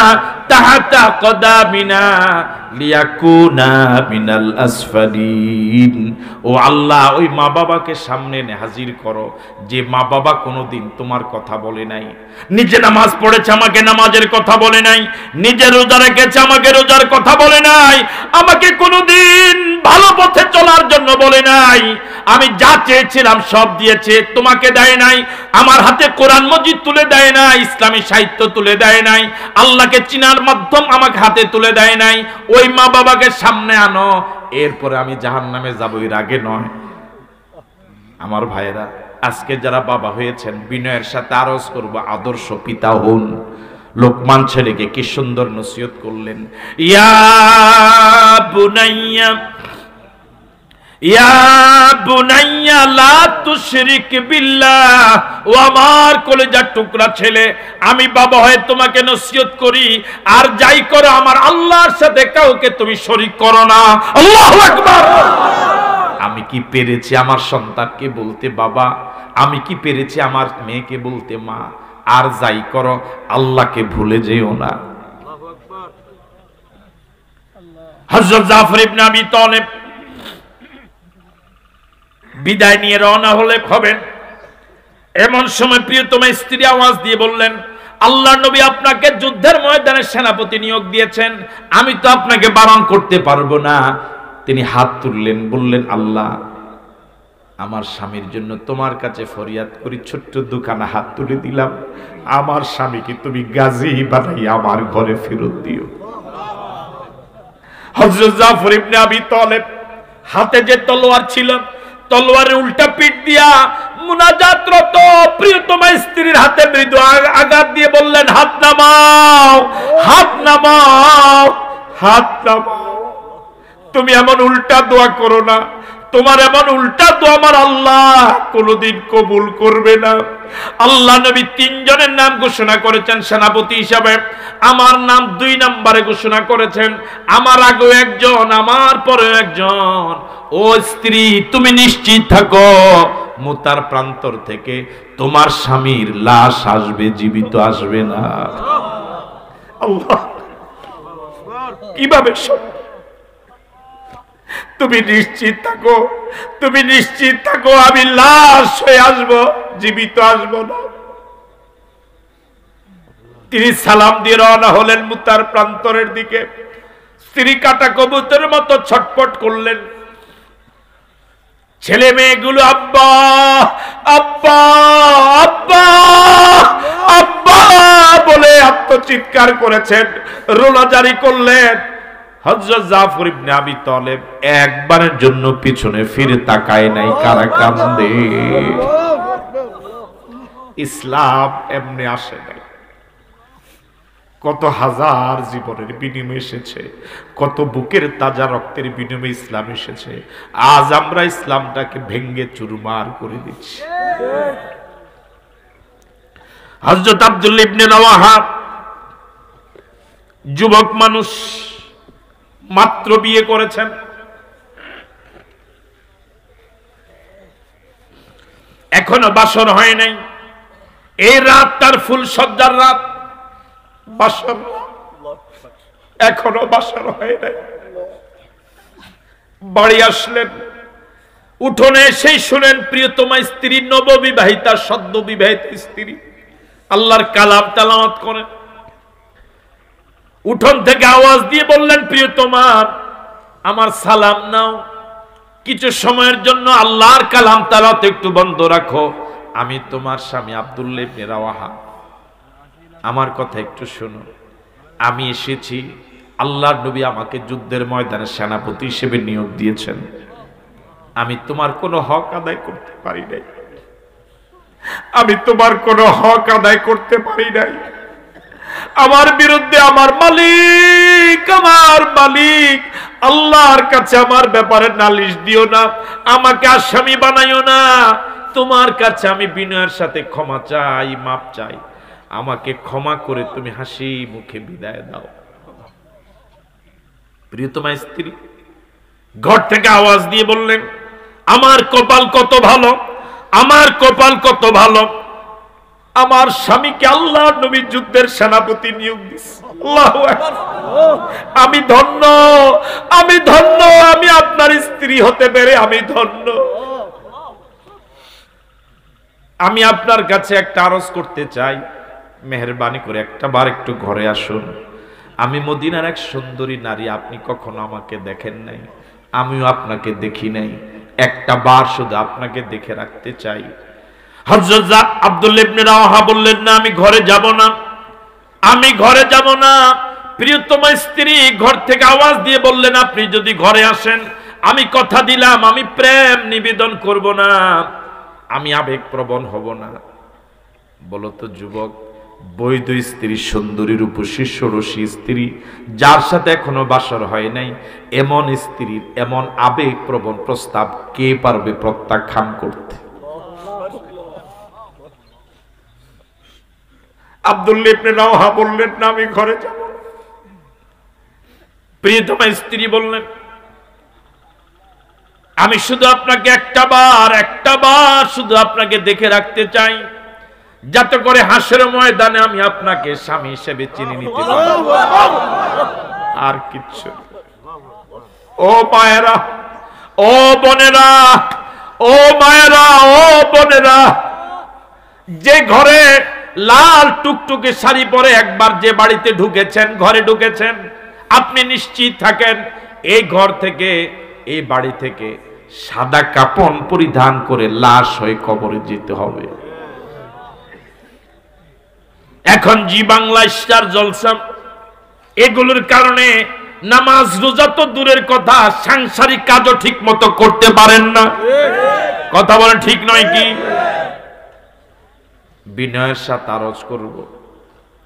তাহতা কদামিনা লিয়াকুনা মিনাল আসফালিন। ও আল্লাহ, ওই মা বাবাকে সামনে এনে হাজির করো যে মা বাবা কোনোদিন তোমার কথা বলে নাই, নিজে নামাজ পড়েছে আমাকে নামাজের কথা বলে নাই, নিজে রোজা রেখেছে আমাকে রোজার কথা বলে নাই, আমাকে কোনোদিন ভালো পথে চলার জন্য বলে নাই, আমি যা চেয়েছিলাম সব দিয়েছে, তোমাকে দেয় নাই, আমার হাতে কোরআন মজিদ তুলে দেয় নাই, ইসলামী সাহিত্য তুলে দেয় নাই, আল্লাহকে চিনার মাধ্যম আমাকে হাতে তুলে দেয় নাই। ওই মা বাবাকে সামনে আনো, এরপরে আমি জাহান্নামে যাব, এর আগে নয়। আমার ভাইয়েরা, আজকে যারা বাবা হয়েছেন, বিনয়ের সাথে আরজ করব, আদর্শ পিতা হন। লোকমান ছেলেকে কি সুন্দর নসিহত করলেন, ইয়া বুনাইয়া ইয়া বুনাইয়া লা তুশরিক বিল্লাহ। ও আমার কলেজার টুকরা ছেলে, আমি বাবা হয়ে তোমাকে নসিহত করি, আর যাই করো আমার আল্লাহর সাথে কাউকে তুমি শরীক করো না। আল্লাহু আকবার। আমি কি পেরেছি আমার সন্তানকে বলতে বাবা, আমি কি পেরেছি আমার মেয়েকে বলতে মা, আর যাই করো আল্লাহকে ভুলে যেও না। হযরত জাফর ইবনে আবি তালেব বিদায় নিয়ে রওনা হবেন, এমন সময় প্রিয়তমা স্ত্রী আওয়াজ দিয়ে বললেন, আল্লাহর নবী আপনাকে যুদ্ধের ময়দানে সেনাপতি নিয়োগ দিয়েছেন, আমি তো আপনাকে বারণ করতে পারবো না। তিনি হাত তুললেন, বললেন, আল্লাহ, আমার স্বামীর জন্য তোমার কাছে ফরিয়াদ করি, ছোট্ট দুখানা হাত তুলে দিলাম, আমার স্বামীকে তুমি গাজী বানাই আমার ঘরে ফেরত দিও। হযরত জাফর ইবনে আবি তালেব হাতে যে তলোয়ার ছিল, তলোয়ারের উল্টা পিঠ দিয়া মুনাজাতরত প্রিয়তমা স্ত্রীর হাতে মৃদু আঘাত দিয়ে বললেন, হাত নামাও, হাত নামাও, হাত নামাও। তুমি এমন উল্টা দোয়া করো না, তোমার এমন উল্টা দোয়া আমার আল্লাহ কোনদিন কবুল করবে না। আল্লাহ নবী তিনজনের নাম ঘোষণা করেছেন সেনাপতি হিসাবে, আমার নাম 2 নম্বরে ঘোষণা করেছেন, আমার আগেও একজন, আমার পরেও একজন। ও স্ত্রী, তুমি নিশ্চিত থাকো, মুতার প্রান্তর থেকে তোমার স্বামীর লাশ আসবে, জীবিত আসবে না। আল্লাহ, কিভাবে তুমি নিশ্চিত থাকো, তুমি নিশ্চিত থাকো, আমি লাশ হয়ে আসবো, জীবিত আসবো না। তিনি সালাম দিয়ে রওনা হলেন মুতার প্রান্তরের দিকে। স্ত্রী কাটা কবুতরের মতো ছটপট করলেন। ছেলে মেয়েগুলো আব্বা আব্বা আব্বা আব্বা বলে আত্মচিৎকার করেছেন, রোনা জারি করলেন। হযরত জাফর ইবনে আবি তালেব একবারের জন্য পিছনে ফিরে তাকায় নাই। কারা কান্দে? ইসলাম এমনি আসে নাই। কত হাজার জীবনের বিনিময়ে এসেছে, কত বুকের তাজা রক্তের বিনিময়ে ইসলাম এসেছে। আজ আমরা ইসলামটাকে ভেঙ্গে চুরমার করে দিচ্ছি। হযরত আব্দুল্লাহ ইবনে রাওয়াহা যুবক মানুষ, মাত্র বিয়ে করেছেন। এখনো বাসর হয় নাই। এই রাত তার ফুল সজ্জার রাত, বাসর এখনো বাসর হয় নাই। বাড়ি আসলেন, উঠোনে এসেই শুনেন প্রিয়তমা স্ত্রী, নববিবাহিতা সদ্য বিবাহিত স্ত্রী আল্লাহর কালাম তেলাওয়াত করেন। উঠোন থেকে আওয়াজ দিয়ে বললেন, প্রিয়তমা আমার সালাম নাও, কিছু সময়ের জন্য আল্লাহর কালাম তালাওয়াত একটু বন্ধ রাখো, আমি তোমার স্বামী আব্দুল্লাহ ইবনে রাওয়াহা, আমার কথা একটু শোনো। আমি এসেছি, আল্লাহর নবী আমাকে যুদ্ধের ময়দানে সেনাপতি হিসেবে নিয়োগ দিয়েছেন, আমি তোমার কোনো হক আদায় করতে পারি নাই, আমি তোমার কোনো হক আদায় করতে পারি নাই। আমার বিরুদ্ধে আমার মালিক আল্লাহর কাছে আমার ব্যাপারে নালিশ দিও না, আমাকে আসামি বানাইও না। তোমার কাছে আমি বিনয়ের সাথে ক্ষমা চাই, মাপ চাই, আমাকে ক্ষমা করে তুমি হাসি মুখে বিদায় দাও। প্রিয়তমা স্ত্রী ঘর থেকে আওয়াজ দিয়ে বললেন, আমার কপাল কত ভালো, আমার কপাল কত ভালো, আমার স্বামীকে আল্লাহর নবী যুদ্ধের সেনাপতি নিয়োগ দিয়েছে। আল্লাহু আকবার, আমি ধন্য, আমি ধন্য, আমি আপনার স্ত্রী হতে পেরে আমি ধন্য। আমি আপনার কাছে একটা আরজ করতে চাই, মেহেরবানি করে একটা বার একটু ঘরে আসুন। আমি মদিনার এক সুন্দরী নারী, আপনি কখনো আমাকে দেখেন নাই, আমিও আপনাকে দেখি নাই, একটা বার শুধু আপনাকে দেখে রাখতে চাই। হযরত আব্দুল্লাহ ইবনে রাওয়াহা বললেন, না আমি ঘরে যাব না, আমি ঘরে যাব না। প্রিয়তমা স্ত্রী ঘর থেকে আওয়াজ দিয়ে বললেন, আপনি যদি ঘরে আসেন, আমি কথা দিলাম আমি প্রেম নিবেদন করব না, আমি আবেগপ্রবণ হব না। বলতো যুবক, বৈধ স্ত্রী, সুন্দরী রূপসী ষোড়শী স্ত্রী, যার সাথে এখনো বাসর হয় নাই, এমন স্ত্রীর এমন আবেগপ্রবণ প্রস্তাব কে পারবে প্রত্যাখ্যান করতে? আব্দুল্লাহ ইবনে রাওয়াহা বললেন, না আমি ঘরে যাব। প্রিয়তমা স্ত্রী বললেন, আমি শুধু আপনাকে একটা বার শুধু আপনাকে দেখে রাখতে চাই, যাতে করে হাসরের ময়দানে আমি আপনাকে স্বামী হিসেবে চিনে নিতে পারি, আর কিচ্ছু। ও মায়েরা, ও বোনেরা, ও মায়েরা, ও বোনেরা, যে ঘরে লাল টুকটুকে শাড়ি পরে একবার যে বাড়িতে ঢুকেছেন, ঘরে ঢুকেছেন, আপনি নিশ্চিত থাকেন এই ঘর থেকে, এই বাড়ি থেকে সাদা কাপড় পরিধান করে লাশ হয়ে কবরে যেতে হবে। এখন জি বাংলা স্টার জলসা, এগুলোর কারণে নামাজ রোজা তো দূরের কথা, সাংসারিক কাজও ঠিক মতো করতে পারেন না। কথা বলেন ঠিক নয় কি? বিনয়ের সাথে আরজ করব,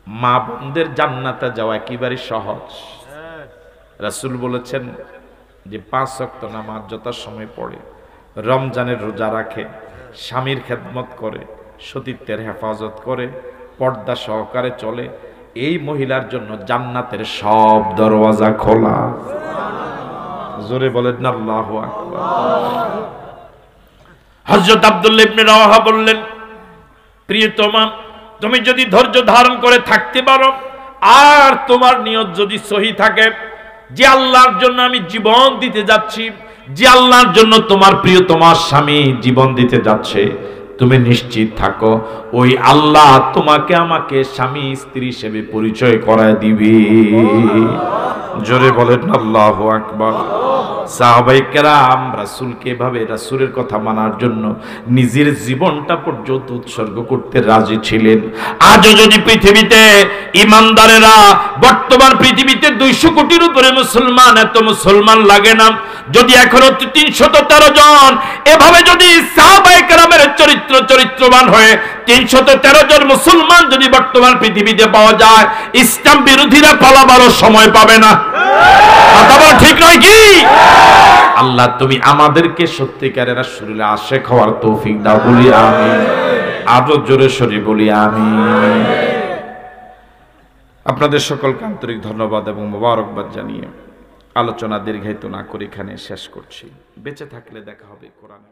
মা বোনদের জান্নাতে যাওয়া একেবারে সহজ। রাসূল বলেছেন যে 5 ওয়াক্ত নামাজ যথাসময়ে পড়ে, রমজানের রোজা রাখে, স্বামীর খেদমত করে, সতীত্বের হেফাজত করে, পর্দা সহকারে চলে, এই মহিলার জন্য জান্নাতের সব দরওয়াজা খোলা। জোরে বলেন না আল্লাহু আকবার। হযরত আব্দুল্লাহ ইবনে রাওয়াহা বললেন, প্রিয়তমা তুমি যদি ধৈর্য ধারণ করে থাকতে পারো, আর তোমার নিয়ত যদি সহি থাকে, যে আল্লাহর জন্য আমি জীবন দিতে যাচ্ছি, যে আল্লাহর জন্য তোমার প্রিয়তমার স্বামী জীবন দিতে যাচ্ছে, তুমি নিশ্চিত থাকো ওই আল্লাহ তোমাকে আমাকে স্বামী স্ত্রী হিসেবে পরিচয় করায় দিবে। জোরে বলেন আল্লাহু আকবার। সাহাবায়ে কেরাম রাসূলকে এভাবে, রাসূলের কথা মানার জন্য নিজের জীবনটা পর্যন্ত উৎসর্গ করতে রাজি ছিলেন। আজও যদি পৃথিবীতে ইমানদারেরা, বর্তমান পৃথিবীতে 200 কোটির উপরে মুসলমান, এত মুসলমান লাগে না, যদি এখনো 313 জন এভাবে যদি সাহাবায়ে কেরামের চরিত্রবান হয়ে 313 জন মুসলমান যদি বর্তমান পৃথিবীতে পাওয়া যায়, ইসলাম বিরোধীরা পালাবারও সময় পাবে না। কথা বল ঠিক নয় কি? আল্লাহ তুমি আমাদেরকে সত্যিকারের রাসূলের আশিক হওয়ার তৌফিক দাও, বলি আমিন। আরো জোরে সরে বলি আমিন। আপনাদের সকলকে আন্তরিক ধন্যবাদ এবং মোবারকবাদ জানিয়ে আলোচনা দীর্ঘায়িত না করে এখানে শেষ করছি। বেঁচে থাকলে দেখা হবে কোরআনে।